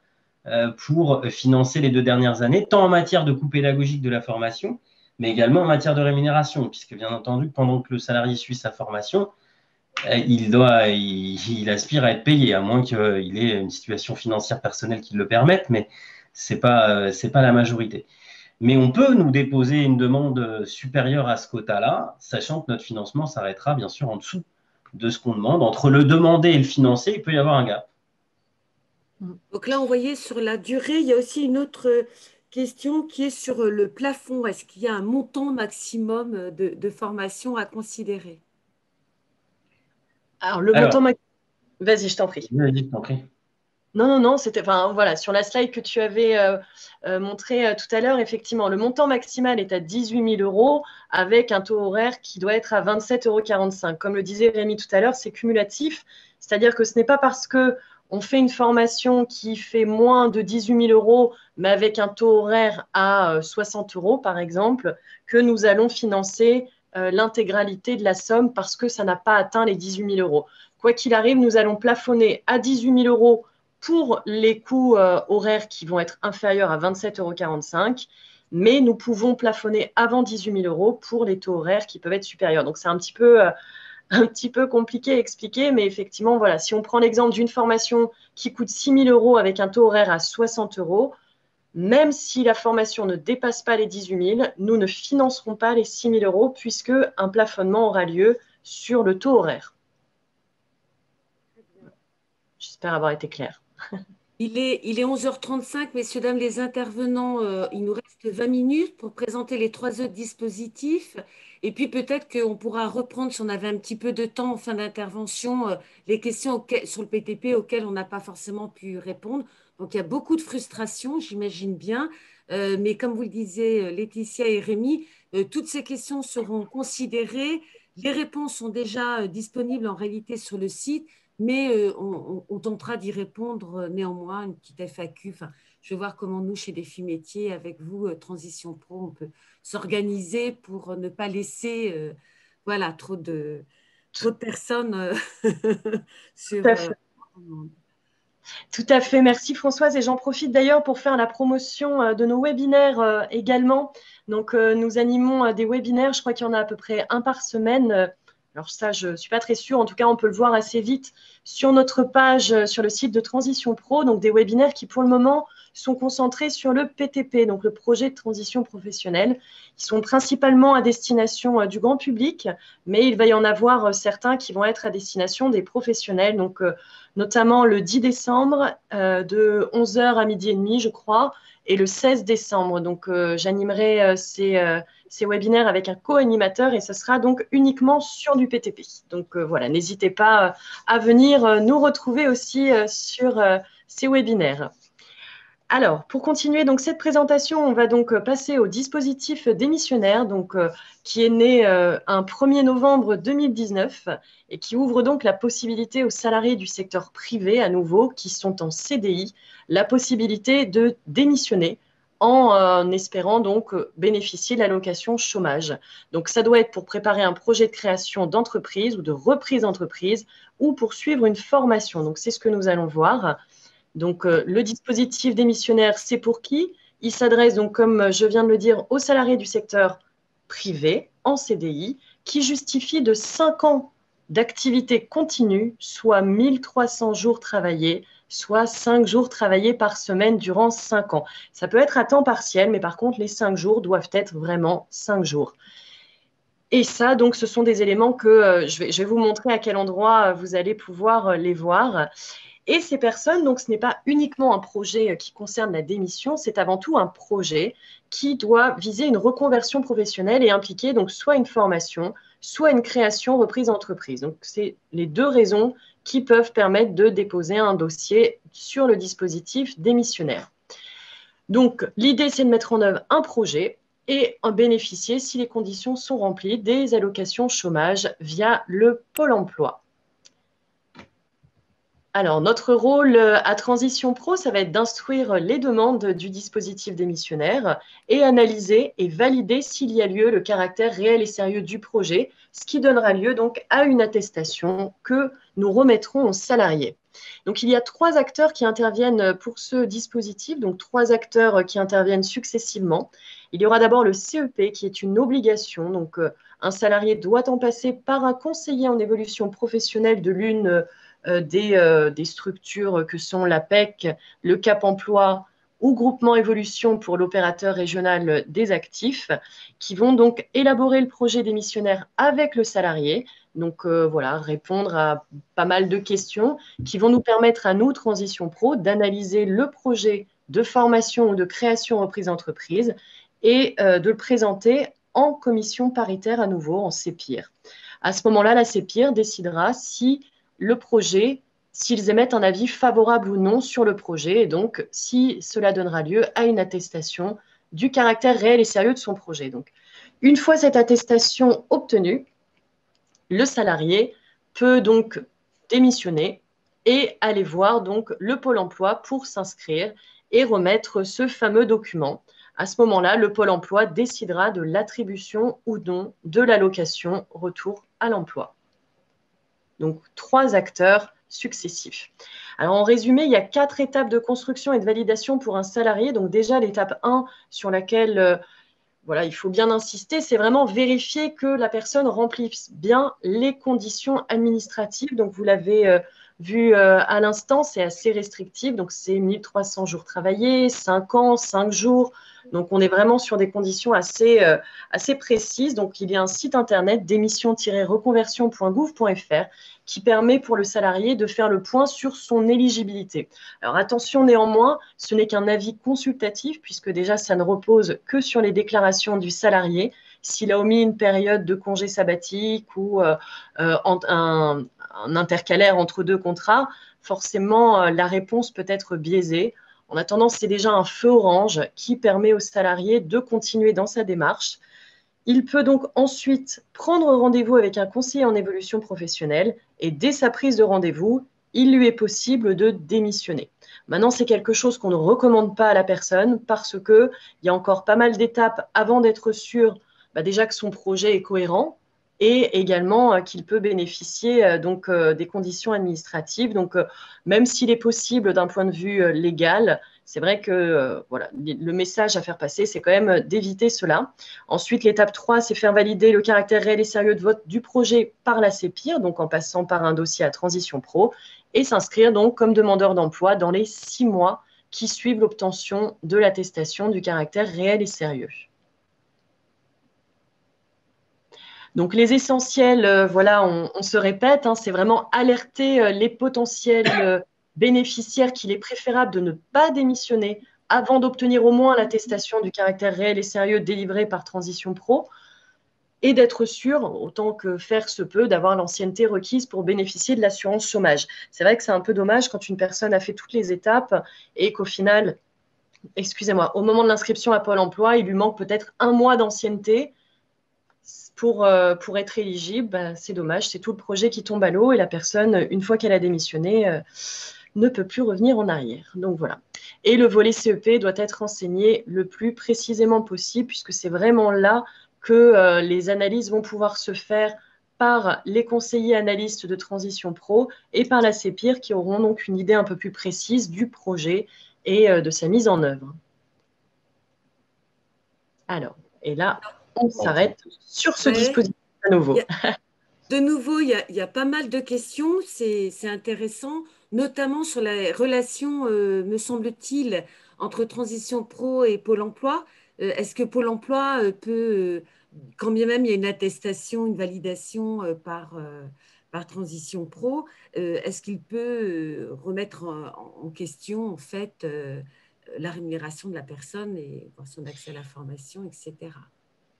pour financer les 2 dernières années, tant en matière de coût pédagogique de la formation, mais également en matière de rémunération, puisque bien entendu, pendant que le salarié suit sa formation, il aspire à être payé, à moins qu'il ait une situation financière personnelle qui le permette, mais c'est pas la majorité. Mais on peut nous déposer une demande supérieure à ce quota-là, sachant que notre financement s'arrêtera bien sûr en dessous de ce qu'on demande. Entre le demander et le financer, il peut y avoir un gap. Donc là, on voyait sur la durée, il y a aussi une autre question qui est sur le plafond. Est-ce qu'il y a un montant maximum de formation à considérer? Alors, le Alors, montant Vas-y, je t'en prie. je t'en prie. Non, non, non, c'était, enfin, voilà, sur la slide que tu avais montré tout à l'heure, effectivement, le montant maximal est à 18 000 euros avec un taux horaire qui doit être à 27,45 €. Comme le disait Rémi tout à l'heure, c'est cumulatif, c'est-à-dire que ce n'est pas parce que on fait une formation qui fait moins de 18 000 euros, mais avec un taux horaire à 60 euros, par exemple, que nous allons financer l'intégralité de la somme parce que ça n'a pas atteint les 18 000 euros. Quoi qu'il arrive, nous allons plafonner à 18 000 euros pour les coûts horaires qui vont être inférieurs à 27,45 €, mais nous pouvons plafonner avant 18 000 euros pour les taux horaires qui peuvent être supérieurs. Donc, c'est un petit peu compliqué à expliquer, mais effectivement, voilà, si on prend l'exemple d'une formation qui coûte 6 000 euros avec un taux horaire à 60 euros, même si la formation ne dépasse pas les 18 000, nous ne financerons pas les 6 000 euros puisque un plafonnement aura lieu sur le taux horaire. J'espère avoir été claire. Il est 11h35, messieurs, dames, les intervenants. Il nous reste 20 minutes pour présenter les trois autres dispositifs. Et puis peut-être qu'on pourra reprendre, si on avait un petit peu de temps en fin d'intervention, les questions sur le PTP auxquelles on n'a pas forcément pu répondre. Donc il y a beaucoup de frustration, j'imagine bien. Mais comme vous le disiez, Laetitia et Rémi, toutes ces questions seront considérées. Les réponses sont déjà disponibles en réalité sur le site. Mais on tentera d'y répondre néanmoins, une petite FAQ. Enfin, je vais voir comment nous, chez Défi Métiers, avec vous, Transition Pro, on peut s'organiser pour ne pas laisser voilà, trop de personnes Tout sur... à fait. Tout à fait, merci Françoise. Et j'en profite d'ailleurs pour faire la promotion de nos webinaires également. Donc, nous animons des webinaires, je crois qu'il y en a à peu près un par semaine. Alors ça, je ne suis pas très sûre. En tout cas, on peut le voir assez vite sur notre page, sur le site de Transition Pro. Donc, des webinaires qui, pour le moment, sont concentrés sur le PTP, donc le projet de transition professionnelle. Ils sont principalement à destination du grand public, mais il va y en avoir certains qui vont être à destination des professionnels. Donc, notamment le 10 décembre de 11 h à midi et demi, je crois, et le 16 décembre. Donc, j'animerai ces webinaires avec un co-animateur et ce sera donc uniquement sur du PTP. Donc, voilà, n'hésitez pas à venir nous retrouver aussi sur ces webinaires. Alors, pour continuer donc cette présentation, on va donc passer au dispositif démissionnaire, donc, qui est né un 1er novembre 2019 et qui ouvre donc la possibilité aux salariés du secteur privé, à nouveau, qui sont en CDI, la possibilité de démissionner en espérant donc bénéficier de l'allocation chômage. Donc, ça doit être pour préparer un projet de création d'entreprise ou de reprise d'entreprise ou pour suivre une formation. Donc, c'est ce que nous allons voir. Donc, le dispositif démissionnaire, c'est pour qui? Il s'adresse donc, comme je viens de le dire, aux salariés du secteur privé en CDI qui justifient de 5 ans d'activité continue, soit 1300 jours travaillés, soit 5 jours travaillés par semaine durant 5 ans. Ça peut être à temps partiel, mais par contre, les 5 jours doivent être vraiment 5 jours. Et ça, donc, ce sont des éléments que je vais vous montrer à quel endroit vous allez pouvoir les voir. Et ces personnes, donc ce n'est pas uniquement un projet qui concerne la démission, c'est avant tout un projet qui doit viser une reconversion professionnelle et impliquer donc soit une formation, soit une création reprise d'entreprise. Donc, c'est les deux raisons qui peuvent permettre de déposer un dossier sur le dispositif démissionnaire. Donc, l'idée, c'est de mettre en œuvre un projet et en bénéficier, si les conditions sont remplies, des allocations chômage via le Pôle emploi. Alors, notre rôle à Transition Pro, ça va être d'instruire les demandes du dispositif démissionnaire et analyser et valider s'il y a lieu le caractère réel et sérieux du projet, ce qui donnera lieu donc à une attestation que nous remettrons aux salariés. Donc, il y a 3 acteurs qui interviennent pour ce dispositif, donc 3 acteurs qui interviennent successivement. Il y aura d'abord le CEP qui est une obligation, donc un salarié doit en passer par un conseiller en évolution professionnelle de l'une des structures que sont l'APEC, le Cap Emploi ou Groupement Évolution pour l'opérateur régional des actifs, qui vont donc élaborer le projet démissionnaire avec le salarié. Donc voilà, répondre à pas mal de questions qui vont nous permettre à nous, Transition Pro, d'analyser le projet de formation ou de création reprise d'entreprise et de le présenter en commission paritaire à nouveau, en CEPIR. À ce moment-là, la CEPIR décidera si le projet, s'ils émettent un avis favorable ou non sur le projet, et donc si cela donnera lieu à une attestation du caractère réel et sérieux de son projet. Donc, une fois cette attestation obtenue, le salarié peut donc démissionner et aller voir donc le Pôle emploi pour s'inscrire et remettre ce fameux document. À ce moment-là, le Pôle emploi décidera de l'attribution ou non de l'allocation retour à l'emploi. Donc, 3 acteurs successifs. Alors, en résumé, il y a 4 étapes de construction et de validation pour un salarié. Donc, déjà, l'étape 1 sur laquelle voilà, il faut bien insister, c'est vraiment vérifier que la personne remplisse bien les conditions administratives. Donc, vous l'avez vu à l'instant, c'est assez restrictif. Donc, c'est 1300 jours travaillés, 5 ans, 5 jours. Donc, on est vraiment sur des conditions assez précises. Donc, il y a un site internet démission-reconversion.gouv.fr qui permet pour le salarié de faire le point sur son éligibilité. Alors, attention néanmoins, ce n'est qu'un avis consultatif puisque déjà, ça ne repose que sur les déclarations du salarié. S'il a omis une période de congé sabbatique ou un intercalaire entre deux contrats, forcément, la réponse peut être biaisée. En attendant, c'est déjà un feu orange qui permet au salarié de continuer dans sa démarche. Il peut donc ensuite prendre rendez-vous avec un conseiller en évolution professionnelle et dès sa prise de rendez-vous, il lui est possible de démissionner. Maintenant, c'est quelque chose qu'on ne recommande pas à la personne parce qu'il y a encore pas mal d'étapes avant d'être sûr déjà que son projet est cohérent et également qu'il peut bénéficier des conditions administratives. Donc, même s'il est possible d'un point de vue légal, c'est vrai que voilà, le message à faire passer, c'est quand même d'éviter cela. Ensuite, l'étape 3, c'est faire valider le caractère réel et sérieux de vote du projet par la CEPIR, donc en passant par un dossier à Transition Pro, et s'inscrire donc comme demandeur d'emploi dans les 6 mois qui suivent l'obtention de l'attestation du caractère réel et sérieux. Donc, les essentiels, voilà, on se répète, hein, c'est vraiment alerter les potentiels bénéficiaires qu'il est préférable de ne pas démissionner avant d'obtenir au moins l'attestation du caractère réel et sérieux délivré par Transition Pro et d'être sûr, autant que faire se peut, d'avoir l'ancienneté requise pour bénéficier de l'assurance chômage. C'est vrai que c'est un peu dommage quand une personne a fait toutes les étapes et qu'au final, excusez-moi, au moment de l'inscription à Pôle emploi, il lui manque peut-être 1 mois d'ancienneté pour être éligible. C'est dommage, c'est tout le projet qui tombe à l'eau et la personne, une fois qu'elle a démissionné, ne peut plus revenir en arrière. Donc voilà. Et le volet CEP doit être enseigné le plus précisément possible puisque c'est vraiment là que les analyses vont pouvoir se faire par les conseillers analystes de Transition Pro et par la CEPIR qui auront donc une idée un peu plus précise du projet et de sa mise en œuvre. Alors, et là, on s'arrête sur ce dispositif à nouveau. De nouveau, il y a pas mal de questions, c'est intéressant, notamment sur la relation, me semble-t-il, entre Transition Pro et Pôle emploi. Est-ce que Pôle emploi peut, quand bien même il y a une attestation, une validation par Transition Pro, est-ce qu'il peut remettre en question, en fait, la rémunération de la personne et son accès à la formation, etc.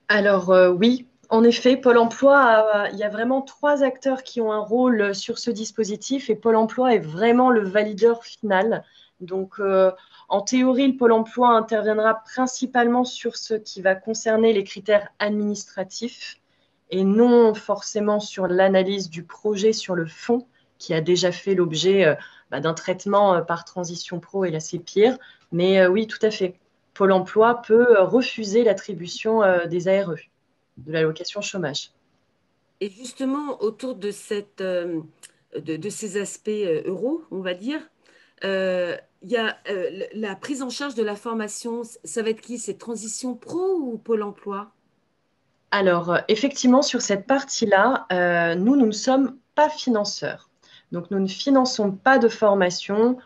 Alors oui, en effet, Pôle emploi, il y a vraiment 3 acteurs qui ont un rôle sur ce dispositif et Pôle emploi est vraiment le valideur final. Donc en théorie, le Pôle emploi interviendra principalement sur ce qui va concerner les critères administratifs et non forcément sur l'analyse du projet sur le fond qui a déjà fait l'objet d'un traitement par Transition Pro et la CEPIR. Mais oui, tout à fait. Pôle emploi peut refuser l'attribution des ARE, de l'allocation chômage. Et justement, autour de de ces aspects euros, on va dire, il y a la prise en charge de la formation. Ça va être qui? C'est Transition Pro ou Pôle emploi? Alors, effectivement, sur cette partie-là, nous ne sommes pas financeurs. Donc, nous ne finançons pas de formation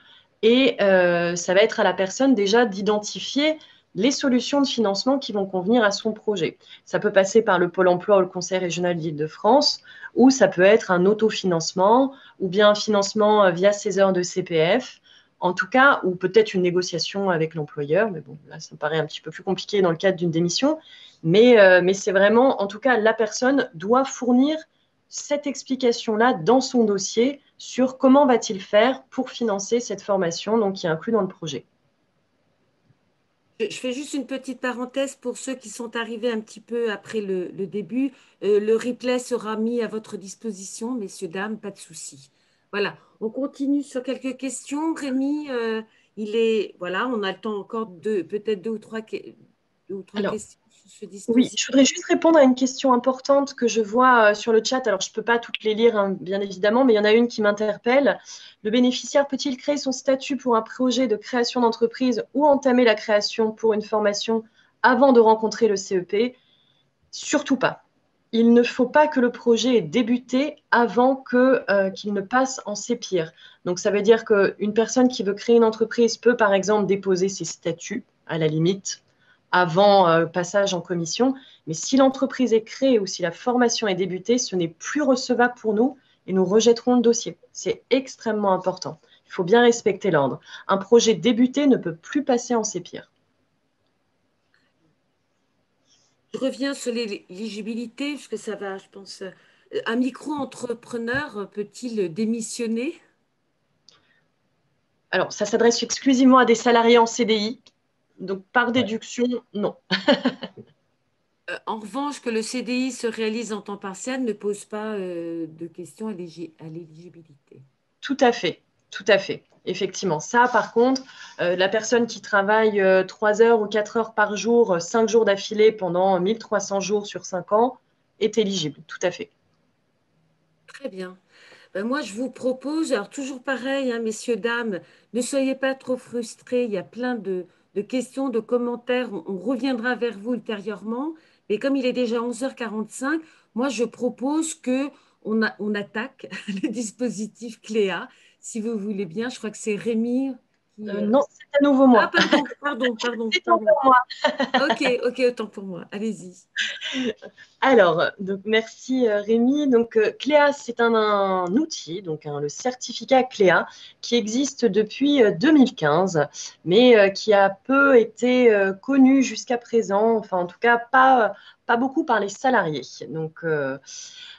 et ça va être à la personne déjà d'identifier les solutions de financement qui vont convenir à son projet. Ça peut passer par le Pôle emploi ou le Conseil régional d'Île-de-France, ou ça peut être un autofinancement, ou bien un financement via ses heures de CPF, en tout cas, ou peut-être une négociation avec l'employeur, mais bon, là, ça me paraît un petit peu plus compliqué dans le cadre d'une démission. Mais c'est vraiment, en tout cas, la personne doit fournir cette explication-là dans son dossier sur comment va-t-il faire pour financer cette formation donc, qui est inclue dans le projet. Je fais juste une petite parenthèse pour ceux qui sont arrivés un petit peu après le début. Le replay sera mis à votre disposition, messieurs, dames, pas de souci. Voilà, on continue sur quelques questions. Rémi, voilà, on a le temps encore de peut-être deux ou trois Alors, questions sur ce oui, dispositif. je voudrais juste répondre à une question importante que je vois sur le chat. Alors, je ne peux pas toutes les lire, hein, bien évidemment, mais il y en a une qui m'interpelle. Le bénéficiaire peut-il créer son statut pour un projet de création d'entreprise ou entamer la création pour une formation avant de rencontrer le CEP? Surtout pas. il ne faut pas que le projet ait débuté avant qu'il ne passe en CEPIR. Donc, ça veut dire qu'une personne qui veut créer une entreprise peut, par exemple, déposer ses statuts, à la limite, avant passage en commission. Mais si l'entreprise est créée ou si la formation est débutée, ce n'est plus recevable pour nous et nous rejetterons le dossier. C'est extrêmement important. Il faut bien respecter l'ordre. Un projet débuté ne peut plus passer en CEPIR. Je reviens sur l'éligibilité, parce que ça va, je pense. Un micro-entrepreneur peut-il démissionner? Alors, ça s'adresse exclusivement à des salariés en CDI. Donc, par Ouais. déduction, non. En revanche, que le CDI se réalise en temps partiel ne pose pas de questions à l'éligibilité. Tout à fait, tout à fait. Effectivement, ça, par contre, la personne qui travaille 3 heures ou 4 heures par jour, 5 jours d'affilée pendant 1300 jours sur 5 ans, est éligible, tout à fait. Très bien. Ben, moi, je vous propose, alors toujours pareil, hein, messieurs, dames, ne soyez pas trop frustrés. Il y a plein de questions, de commentaires. On reviendra vers vous ultérieurement. Mais comme il est déjà 11h45, moi, je propose que on attaque le dispositif Cléa. Si vous voulez bien, je crois que c'est Rémi qui... Non, c'est à nouveau Ah, moi. C'est pardon. encore moi. Ok, ok, autant pour moi. Allez-y. Alors, donc merci Rémi. Donc, Cléa, c'est un outil, donc le certificat Cléa, qui existe depuis 2015, mais qui a peu été connu jusqu'à présent, enfin en tout cas pas beaucoup par les salariés. Donc,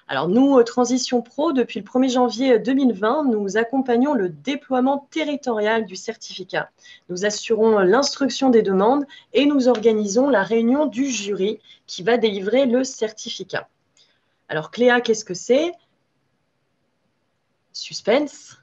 alors nous, Transition Pro, depuis le 1er janvier 2020, nous accompagnons le déploiement territorial du certificat. Nous assurons l'instruction des demandes et nous organisons la réunion du jury qui va délivrer le certificat. Alors, Cléa, qu'est-ce que c'est? Suspense.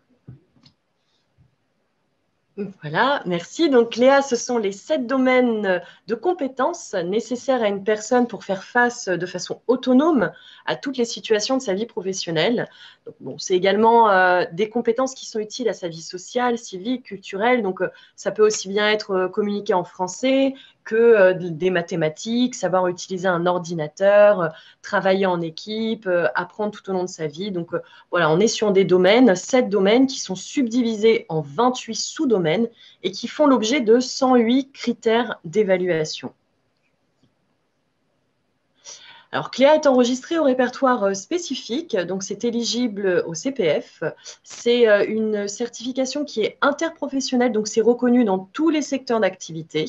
Voilà, merci. Donc, Léa, ce sont les 7 domaines de compétences nécessaires à une personne pour faire face de façon autonome à toutes les situations de sa vie professionnelle. Donc, bon, c'est également des compétences qui sont utiles à sa vie sociale, civique, culturelle. Donc, ça peut aussi bien être communiquer en français que des mathématiques, savoir utiliser un ordinateur, travailler en équipe, apprendre tout au long de sa vie. Donc, voilà, on est sur des domaines, 7 domaines qui sont subdivisés en 28 sous-domaines et qui font l'objet de 108 critères d'évaluation. Alors, Cléa est enregistrée au répertoire spécifique, donc c'est éligible au CPF. C'est une certification qui est interprofessionnelle, donc c'est reconnu dans tous les secteurs d'activité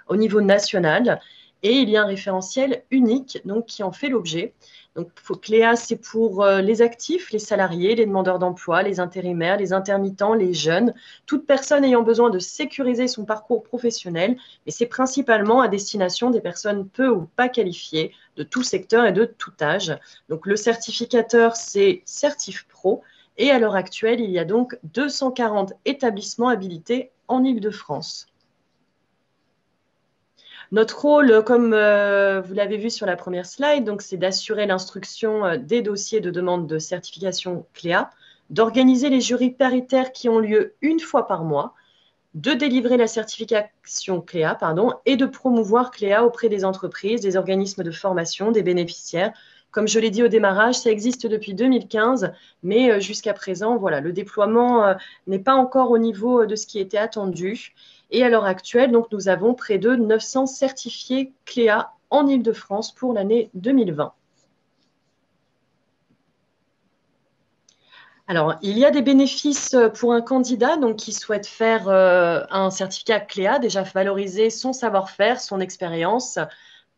au niveau national. Et il y a un référentiel unique donc, qui en fait l'objet. Donc, Cléa, c'est pour les actifs, les salariés, les demandeurs d'emploi, les intérimaires, les intermittents, les jeunes, toute personne ayant besoin de sécuriser son parcours professionnel. Et c'est principalement à destination des personnes peu ou pas qualifiées de tout secteur et de tout âge. Donc, le certificateur, c'est Certif Pro. Et à l'heure actuelle, il y a donc 240 établissements habilités en Île-de-France. Notre rôle, comme vous l'avez vu sur la première slide, donc c'est d'assurer l'instruction des dossiers de demande de certification Cléa, d'organiser les jurys paritaires qui ont lieu une fois par mois, de délivrer la certification Cléa, et de promouvoir Cléa auprès des entreprises, des organismes de formation, des bénéficiaires. Comme je l'ai dit au démarrage, ça existe depuis 2015, mais jusqu'à présent, voilà, le déploiement n'est pas encore au niveau de ce qui était attendu. Et à l'heure actuelle, donc, nous avons près de 900 certifiés Cléa en Île-de-France pour l'année 2020. Alors, il y a des bénéfices pour un candidat donc, qui souhaite faire un certificat Cléa, déjà valoriser son savoir-faire, son expérience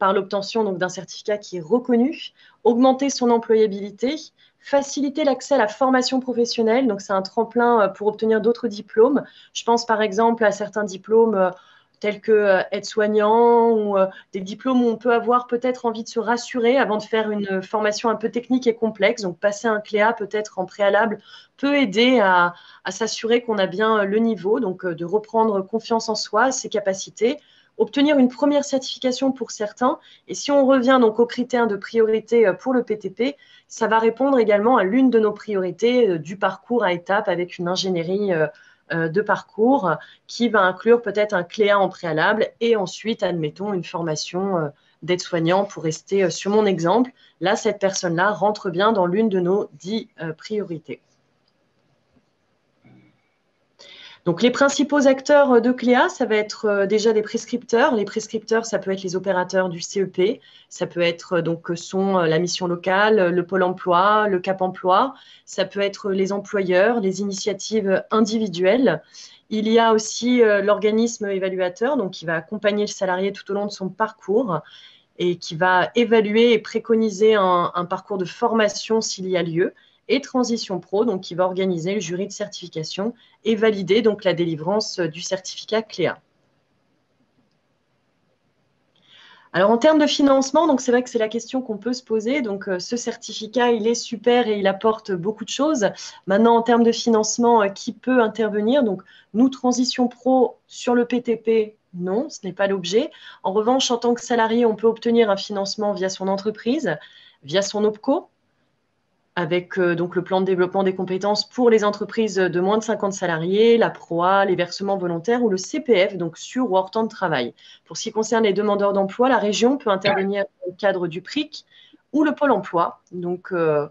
par l'obtention d'un certificat qui est reconnu, augmenter son employabilité, faciliter l'accès à la formation professionnelle. Donc, c'est un tremplin pour obtenir d'autres diplômes. Je pense par exemple à certains diplômes tels que aide-soignant ou des diplômes où on peut avoir peut-être envie de se rassurer avant de faire une formation un peu technique et complexe. Donc, passer un Cléa peut-être en préalable peut aider à s'assurer qu'on a bien le niveau, donc de reprendre confiance en soi, ses capacités, obtenir une première certification pour certains. Et si on revient donc aux critères de priorité pour le PTP, ça va répondre également à l'une de nos priorités du parcours à étapes avec une ingénierie de parcours qui va inclure peut-être un Cléa en préalable et ensuite, admettons, une formation d'aide-soignant, pour rester sur mon exemple. Là, cette personne-là rentre bien dans l'une de nos 10 priorités. Donc, les principaux acteurs de Cléa, ça va être déjà des prescripteurs. Les prescripteurs, ça peut être les opérateurs du CEP, ça peut être donc la mission locale, le pôle emploi, le Cap emploi, ça peut être les employeurs, les initiatives individuelles. Il y a aussi l'organisme évaluateur, donc qui va accompagner le salarié tout au long de son parcours et qui va évaluer et préconiser un parcours de formation s'il y a lieu, et Transition Pro, donc qui va organiser le jury de certification et valider donc la délivrance du certificat Cléa. Alors, en termes de financement, donc c'est vrai que c'est la question qu'on peut se poser. Donc, ce certificat, il est super et il apporte beaucoup de choses. Maintenant, en termes de financement, qui peut intervenir? Donc, nous, Transition Pro, sur le PTP, non, ce n'est pas l'objet. En revanche, en tant que salarié, on peut obtenir un financement via son entreprise, via son OPCO, avec donc le plan de développement des compétences pour les entreprises de moins de 50 salariés, la PROA, les versements volontaires ou le CPF, donc sur ou hors temps de travail. Pour ce qui concerne les demandeurs d'emploi, la région peut intervenir dans le cadre du PRIC ou le Pôle emploi, donc ou le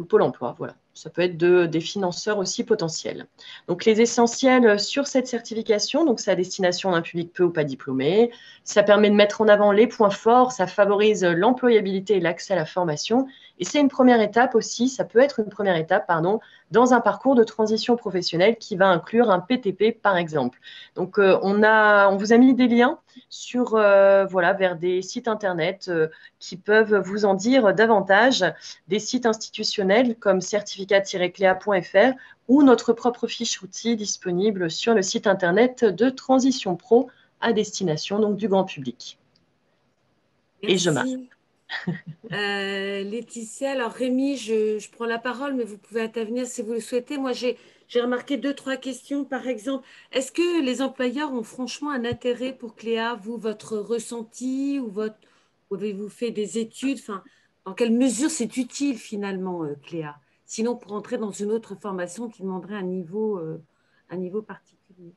Pôle emploi, voilà. Ça peut être des financeurs aussi potentiels. Donc, les essentiels sur cette certification, donc c'est à destination d'un public peu ou pas diplômé. Ça permet de mettre en avant les points forts, ça favorise l'employabilité et l'accès à la formation. Et c'est une première étape aussi, ça peut être une première étape, pardon, dans un parcours de transition professionnelle qui va inclure un PTP, par exemple. Donc, on vous a mis des liens vers des sites internet qui peuvent vous en dire davantage, des sites institutionnels comme certificat-cléa.fr ou notre propre fiche outil disponible sur le site internet de Transition Pro à destination donc du grand public. Merci. Et je m'arrête. Laetitia, alors Rémi, je prends la parole, mais vous pouvez intervenir si vous le souhaitez. Moi, j'ai remarqué 2, 3 questions. Par exemple, est-ce que les employeurs ont franchement un intérêt pour Cléa? Vous, votre ressenti ou avez-vous fait des études? Enfin, en quelle mesure c'est utile finalement, Cléa? Sinon, pour entrer dans une autre formation qui demanderait un niveau particulier.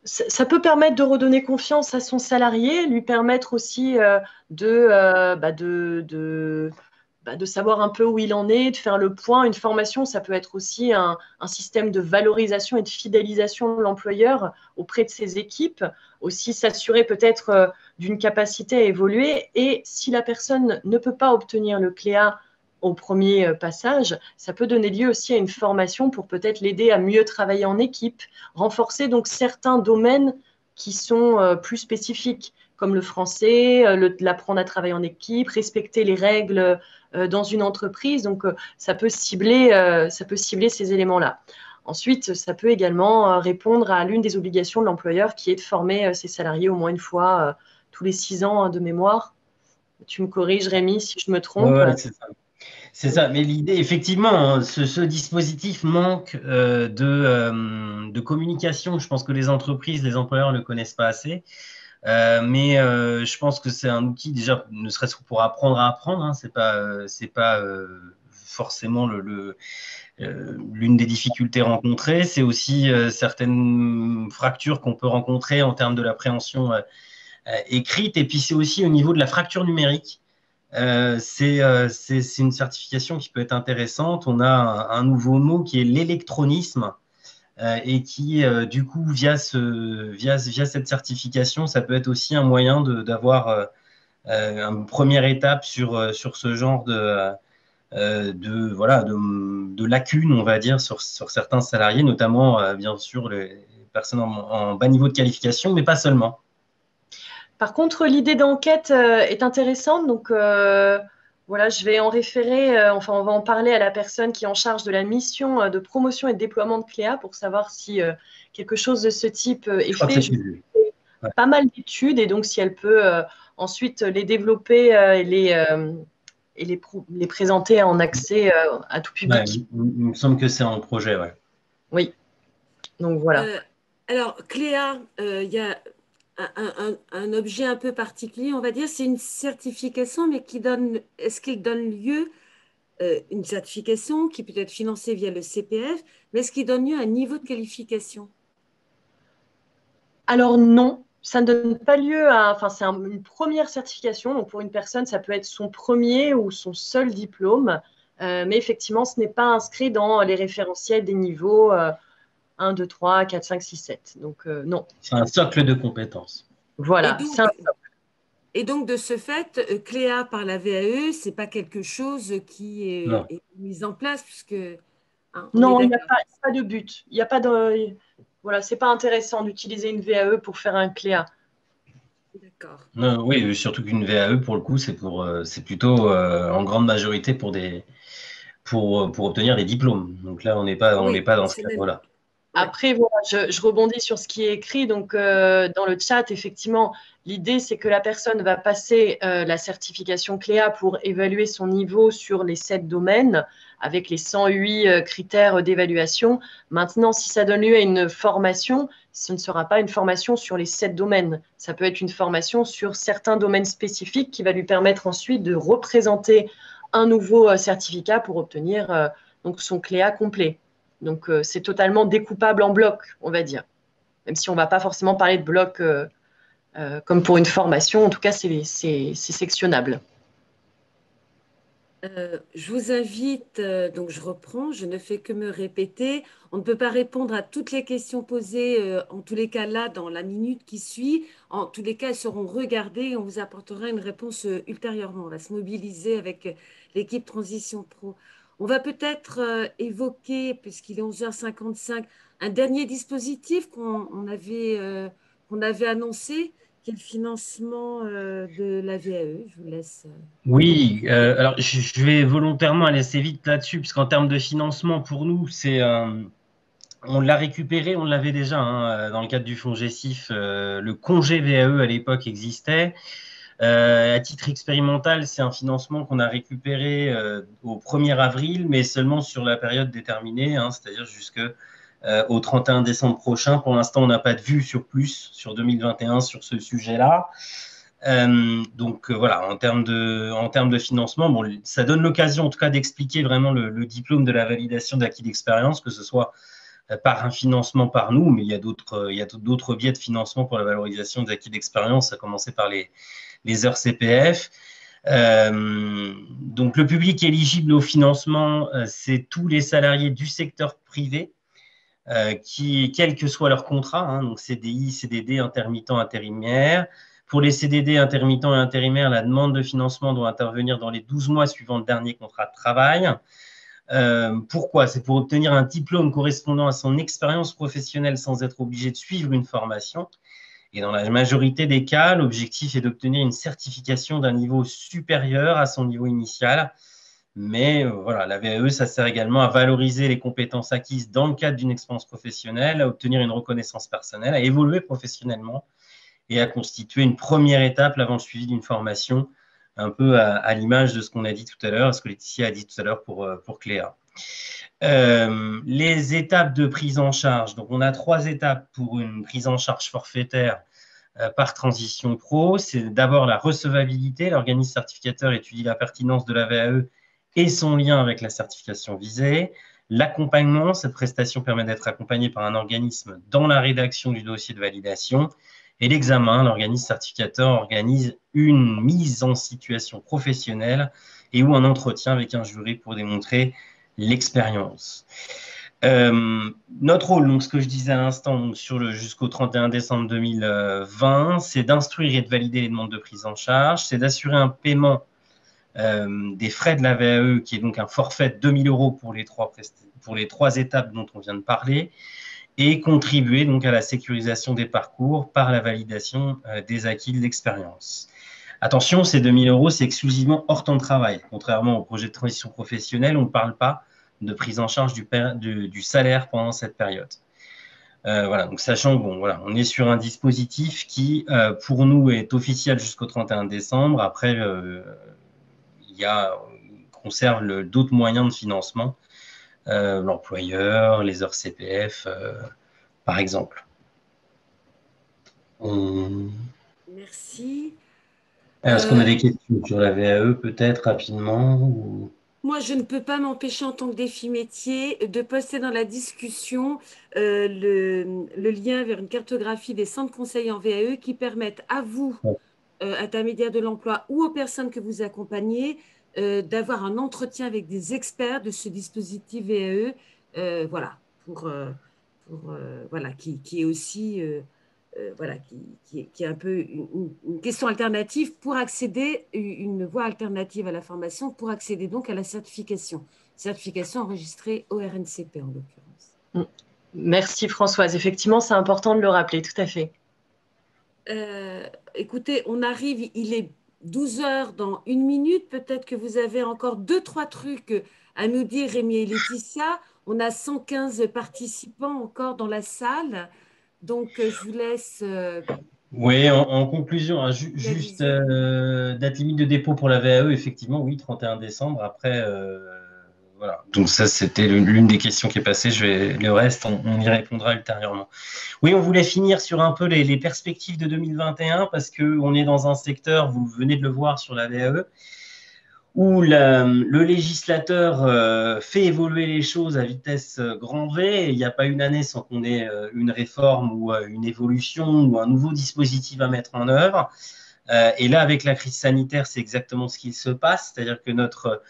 Ça peut permettre de redonner confiance à son salarié, lui permettre aussi de savoir un peu où il en est, de faire le point. Une formation, ça peut être aussi un système de valorisation et de fidélisation de l'employeur auprès de ses équipes, aussi s'assurer peut-être d'une capacité à évoluer. Et si la personne ne peut pas obtenir le CLEA au premier passage, ça peut donner lieu aussi à une formation pour peut-être l'aider à mieux travailler en équipe, renforcer donc certains domaines qui sont plus spécifiques, comme le français, l'apprendre à travailler en équipe, respecter les règles dans une entreprise. Donc, ça peut cibler ces éléments-là. Ensuite, ça peut également répondre à l'une des obligations de l'employeur qui est de former ses salariés au moins une fois tous les 6 ans de mémoire. Tu me corriges, Rémi, si je me trompe. Ouais, c'est ça. C'est ça, mais l'idée, effectivement, hein, ce dispositif manque de communication. Je pense que les entreprises, les employeurs ne le connaissent pas assez. Mais je pense que c'est un outil déjà, ne serait-ce que pour apprendre à apprendre. Hein, c'est pas forcément l'une des difficultés rencontrées. C'est aussi certaines fractures qu'on peut rencontrer en termes de l'appréhension écrite. Et puis c'est aussi au niveau de la fracture numérique. C'est une certification qui peut être intéressante. On a un nouveau mot qui est l'électronisme et qui, du coup, via cette certification, ça peut être aussi un moyen d'avoir une première étape sur ce genre de lacunes, on va dire, sur certains salariés, notamment, bien sûr, les personnes en bas niveau de qualification, mais pas seulement. Par contre, l'idée d'enquête est intéressante. Donc, voilà, je vais en référer, on va en parler à la personne qui est en charge de la mission de promotion et de déploiement de Cléa pour savoir si quelque chose de ce type est fait. Je fais pas mal d'études et donc si elle peut ensuite les développer et les présenter en accès à tout public. Ouais, il me semble que c'est en projet, ouais. Oui, donc voilà. Alors, Cléa, il y a un objet un peu particulier, on va dire, c'est une certification, mais est-ce qu'il donne lieu, une certification qui peut être financée via le CPF, mais est-ce qu'il donne lieu à un niveau de qualification? Alors non, Ça ne donne pas lieu à, enfin, c'est une première certification. Donc, pour une personne, ça peut être son premier ou son seul diplôme. Mais effectivement, ce n'est pas inscrit dans les référentiels des niveaux 1, 2, 3, 4, 5, 6, 7. Donc, non. C'est un socle de compétences. Et Voilà. donc, et donc de ce fait, Cléa par la VAE, c'est pas quelque chose qui Non. est mis en place, puisque hein, on est Non, il n'y a d'accord. pas, pas de but. Il n'y a pas de. Voilà, c'est pas intéressant d'utiliser une VAE pour faire un CLEA. D'accord. Non, oui, surtout qu'une VAE, pour le coup, c'est plutôt en grande majorité pour obtenir des diplômes. Donc là, on n'est Oui, pas dans ce c'est même. cadre-là. Ouais. Après, voilà, je rebondis sur ce qui est écrit. Donc, dans le chat, effectivement, l'idée, c'est que la personne va passer la certification CLEA pour évaluer son niveau sur les 7 domaines avec les 108 critères d'évaluation. Maintenant, si ça donne lieu à une formation, ce ne sera pas une formation sur les 7 domaines. Ça peut être une formation sur certains domaines spécifiques qui va lui permettre ensuite de représenter un nouveau certificat pour obtenir donc son CLEA complet. Donc, c'est totalement découpable en blocs, on va dire. Même si on ne va pas forcément parler de blocs comme pour une formation, en tout cas, c'est sectionnable. Je vous invite, donc je reprends, je ne fais que me répéter. On ne peut pas répondre à toutes les questions posées, en tous les cas là, dans la minute qui suit. En tous les cas, elles seront regardées et on vous apportera une réponse ultérieurement. On va se mobiliser avec l'équipe Transition Pro. On va peut-être évoquer, puisqu'il est 11h55, un dernier dispositif qu'on avait annoncé, qui est le financement de la VAE. Je vous laisse. Oui, alors je vais volontairement aller assez vite là-dessus, puisqu'en termes de financement, pour nous, on l'a récupéré, on l'avait déjà dans le cadre du fonds GESIF. Le congé VAE à l'époque existait. À titre expérimental, c'est un financement qu'on a récupéré au 1er avril, mais seulement sur la période déterminée, c'est-à-dire jusqu'au 31 décembre prochain. Pour l'instant, on n'a pas de vue sur plus sur 2021 sur ce sujet-là. Donc voilà, en termes de financement, bon, ça donne l'occasion en tout cas d'expliquer vraiment le diplôme de la validation d'acquis d'expérience, que ce soit par un financement par nous, mais il y a d'autres biais de financement pour la valorisation des acquis d'expérience, à commencer par les heures CPF. Donc le public éligible au financement, c'est tous les salariés du secteur privé, quel que soit leur contrat, donc CDI, CDD, intermittent, intérimaire. Pour les CDD, intermittents et intérimaires, la demande de financement doit intervenir dans les 12 mois suivant le dernier contrat de travail. Pourquoi? C'est pour obtenir un diplôme correspondant à son expérience professionnelle sans être obligé de suivre une formation. Et dans la majorité des cas, l'objectif est d'obtenir une certification d'un niveau supérieur à son niveau initial. Mais voilà, la VAE, ça sert également à valoriser les compétences acquises dans le cadre d'une expérience professionnelle, à obtenir une reconnaissance personnelle, à évoluer professionnellement et à constituer une première étape avant le suivi d'une formation, un peu à l'image de ce qu'on a dit tout à l'heure, ce que Laetitia a dit tout à l'heure pour Cléa. Les étapes de prise en charge. Donc, on a 3 étapes pour une prise en charge forfaitaire par Transition Pro. C'est d'abord la recevabilité. L'organisme certificateur étudie la pertinence de la VAE et son lien avec la certification visée. L'accompagnement, cette prestation permet d'être accompagné par un organisme dans la rédaction du dossier de validation. Et l'examen, l'organisme certificateur organise une mise en situation professionnelle et ou un entretien avec un jury pour démontrer l'expérience. Notre rôle, donc ce que je disais à l'instant, jusqu'au 31 décembre 2020, c'est d'instruire et de valider les demandes de prise en charge, c'est d'assurer un paiement des frais de la VAE, qui est donc un forfait de 2 000 € pour les 3 étapes dont on vient de parler, et contribuer donc à la sécurisation des parcours par la validation des acquis de l'expérience. Attention, ces 2 000 €, c'est exclusivement hors temps de travail. Contrairement au projet de transition professionnelle, on ne parle pas de prise en charge du salaire pendant cette période. Voilà, donc sachant que voilà, on est sur un dispositif qui, pour nous, est officiel jusqu'au 31 décembre. Après, il conserve d'autres moyens de financement, l'employeur, les heures CPF, par exemple. Merci. Est-ce qu'on a des questions sur la VAE, peut-être rapidement ou... Moi, je ne peux pas m'empêcher en tant que défi métier de poster dans la discussion le lien vers une cartographie des centres conseils en VAE qui permettent à vous, intermédiaire de l'emploi ou aux personnes que vous accompagnez, d'avoir un entretien avec des experts de ce dispositif VAE, voilà, voilà, qui est aussi voilà, qui est un peu une question alternative pour accéder, une voie alternative à la formation pour accéder donc à la certification enregistrée au RNCP en l'occurrence. Merci Françoise. Effectivement, c'est important de le rappeler, tout à fait. Écoutez, on arrive, il est 12 heures dans une minute. Peut-être que vous avez encore deux, trois trucs à nous dire, Rémi et Laetitia. On a 115 participants encore dans la salle. Donc, je vous laisse Oui, en conclusion, hein, juste finaliser. date limite de dépôt pour la VAE, effectivement, oui, 31 décembre. Après, voilà. Donc ça, c'était l'une des questions qui est passée. Le reste, on y répondra ultérieurement. Oui, on voulait finir sur un peu les perspectives de 2021 parce qu'on est dans un secteur, vous venez de le voir sur la VAE, où le législateur fait évoluer les choses à vitesse grand V. Il n'y a pas une année sans qu'on ait une réforme ou une évolution ou un nouveau dispositif à mettre en œuvre. Et là, avec la crise sanitaire, c'est exactement ce qu'il se passe. C'est-à-dire que notre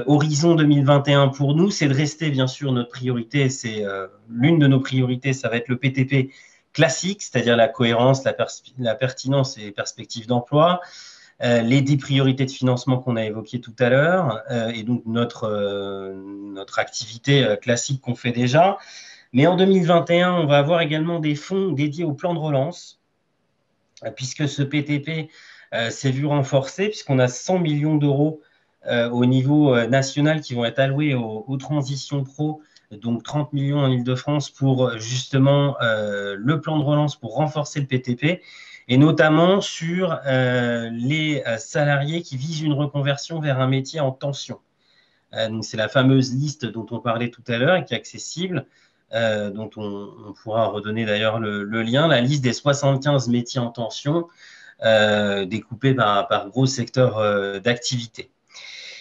horizon 2021 pour nous, c'est de rester, bien sûr, notre priorité. C'est l'une de nos priorités, ça va être le PTP classique, c'est-à-dire la cohérence, la pertinence et les perspectives d'emploi, les 10 priorités de financement qu'on a évoquées tout à l'heure, et donc notre activité classique qu'on fait déjà. Mais en 2021, on va avoir également des fonds dédiés au plan de relance, puisque ce PTP s'est vu renforcé, puisqu'on a 100 millions d'euros au niveau national qui vont être alloués aux transitions pro, donc 30 millions en Ile-de-France pour justement le plan de relance pour renforcer le PTP, et notamment sur les salariés qui visent une reconversion vers un métier en tension. Donc c'est la fameuse liste dont on parlait tout à l'heure et qui est accessible, dont on pourra redonner d'ailleurs le lien, la liste des 75 métiers en tension, découpés par gros secteurs d'activité.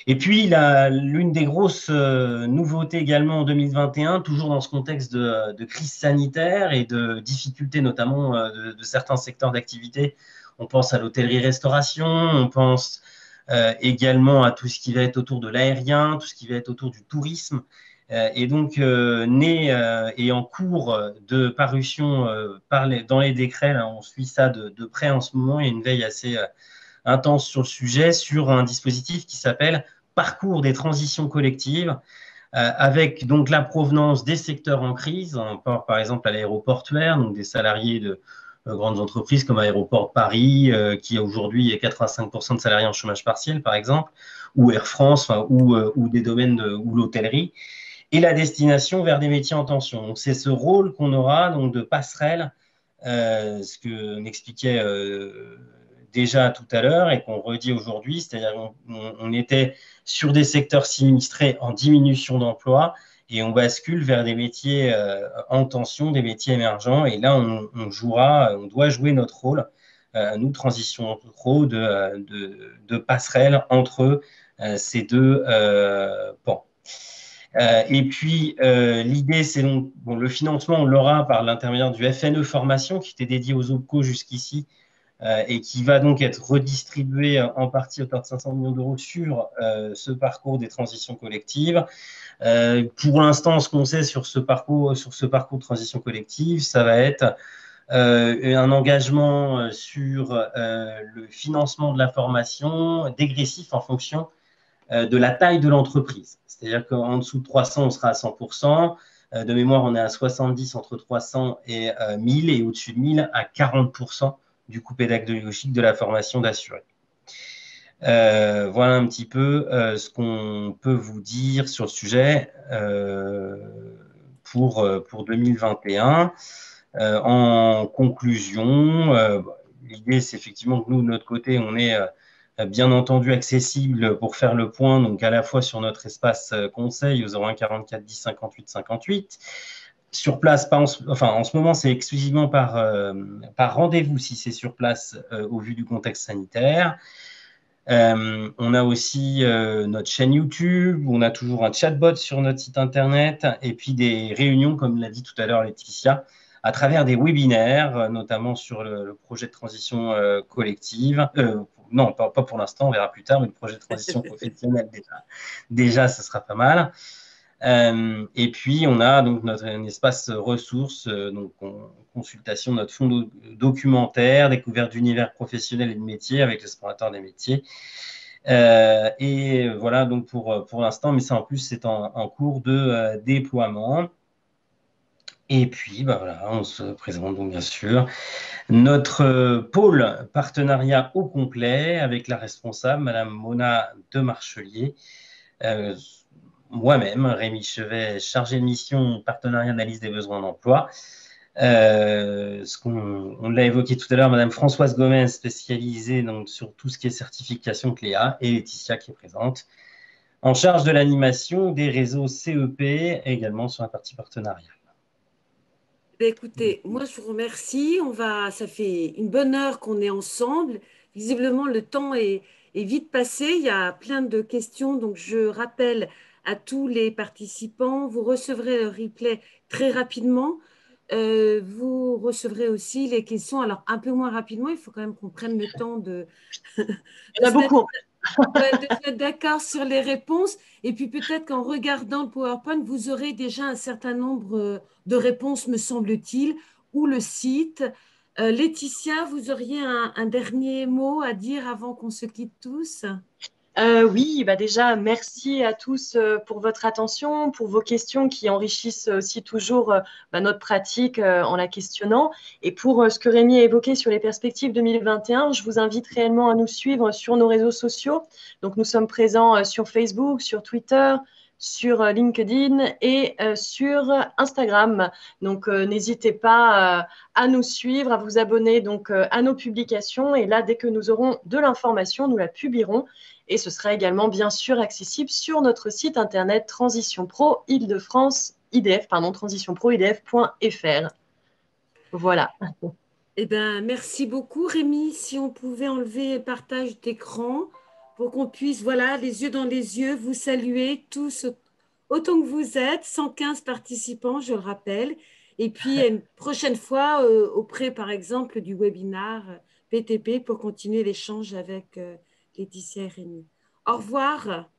Et puis, l'une des grosses nouveautés également en 2021, toujours dans ce contexte de crise sanitaire et de difficultés notamment de certains secteurs d'activité, on pense à l'hôtellerie-restauration, on pense également à tout ce qui va être autour de l'aérien, tout ce qui va être autour du tourisme, et donc né et en cours de parution dans les décrets. Là, on suit ça de près en ce moment. Il y a une veille assez intense sur le sujet, sur un dispositif qui s'appelle Parcours des transitions collectives, avec donc la provenance des secteurs en crise. On part par exemple à l'aéroportuaire, donc des salariés de grandes entreprises comme Aéroport de Paris, qui aujourd'hui est 85% de salariés en chômage partiel, par exemple, ou Air France, ou des domaines ou l'hôtellerie, et la destination vers des métiers en tension. Donc c'est ce rôle qu'on aura donc de passerelle, ce que m'expliquait déjà tout à l'heure et qu'on redit aujourd'hui, c'est-à-dire qu'on était sur des secteurs sinistrés en diminution d'emploi et on bascule vers des métiers en tension, des métiers émergents. Et là, on doit jouer notre rôle, nous, Transition Pro, de passerelle entre ces deux pans. Et puis, l'idée, c'est donc, bon, le financement, on l'aura par l'intermédiaire du FNE Formation, qui était dédié aux OPCO jusqu'ici, et qui va donc être redistribué en partie à hauteur de 500 millions d'euros sur ce parcours des transitions collectives. Pour l'instant, ce qu'on sait sur ce parcours de transition collective, ça va être un engagement sur le financement de la formation dégressif en fonction de la taille de l'entreprise. C'est-à-dire qu'en dessous de 300, on sera à 100%. De mémoire, on est à 70 entre 300 et 1000 et au-dessus de 1000 à 40% du coût pédagogique de la formation d'assuré. Voilà un petit peu ce qu'on peut vous dire sur le sujet pour 2021. En conclusion, l'idée, c'est effectivement que nous, de notre côté, on est bien entendu accessible pour faire le point, donc à la fois sur notre espace conseil aux 01 44 10 58 58. Sur place, en ce moment, c'est exclusivement par rendez-vous si c'est sur place au vu du contexte sanitaire. On a aussi notre chaîne YouTube, on a toujours un chatbot sur notre site internet et puis des réunions, comme l'a dit tout à l'heure Laetitia, à travers des webinaires, notamment sur le projet de transition collective. Non, pas pour l'instant, on verra plus tard, mais le projet de transition professionnelle déjà, ce sera pas mal. Et puis, on a donc un espace ressources, donc consultation de notre fonds documentaire, découverte d'univers professionnels et de métiers avec l'explorateur des métiers. Et voilà donc pour l'instant, mais ça en plus, c'est en cours de déploiement. Et puis, bah voilà, on se présente donc bien sûr notre pôle partenariat au complet avec la responsable, Madame Mona Demarchelier. Moi-même, Rémi Chevet, chargé de mission partenariat analyse des besoins d'emploi. On l'a évoqué tout à l'heure, Madame Françoise Gomez, spécialisée donc, sur tout ce qui est certification Cléa, et Laetitia qui est présente, en charge de l'animation des réseaux CEP, et également sur la partie partenariat. Écoutez, moi je vous remercie. Ça fait une bonne heure qu'on est ensemble. Visiblement, le temps est vite passé. Il y a plein de questions. Donc, je rappelle à tous les participants, vous recevrez le replay très rapidement. Vous recevrez aussi les questions. Alors, un peu moins rapidement, il faut quand même qu'on prenne le temps Il y en a beaucoup. ouais, de se mettre d'accord sur les réponses. Et puis peut-être qu'en regardant le PowerPoint, vous aurez déjà un certain nombre de réponses, me semble-t-il, ou le site. Laetitia, vous auriez un dernier mot à dire avant qu'on se quitte tous? Oui, bah déjà, merci à tous pour votre attention, pour vos questions qui enrichissent aussi toujours bah, notre pratique en la questionnant. Et pour ce que Rémi a évoqué sur les perspectives 2021, je vous invite réellement à nous suivre sur nos réseaux sociaux. Donc, nous sommes présents sur Facebook, sur Twitter, sur LinkedIn et sur Instagram. Donc, n'hésitez pas à nous suivre, à vous abonner donc à nos publications. Et là, dès que nous aurons de l'information, nous la publierons. Et ce sera également bien sûr accessible sur notre site internet Transition Pro Île-de-France, IDF, pardon, transitionproidf.fr. Voilà. Eh bien, merci beaucoup, Rémi. Si on pouvait enlever le partage d'écran pour qu'on puisse, voilà, les yeux dans les yeux, vous saluer tous autant que vous êtes, 115 participants, je le rappelle. Et puis, une prochaine fois, auprès, par exemple, du webinaire PTP pour continuer l'échange avec Laetitia et Rémi. Au revoir.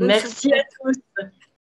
Bonne Merci soirée. à tous.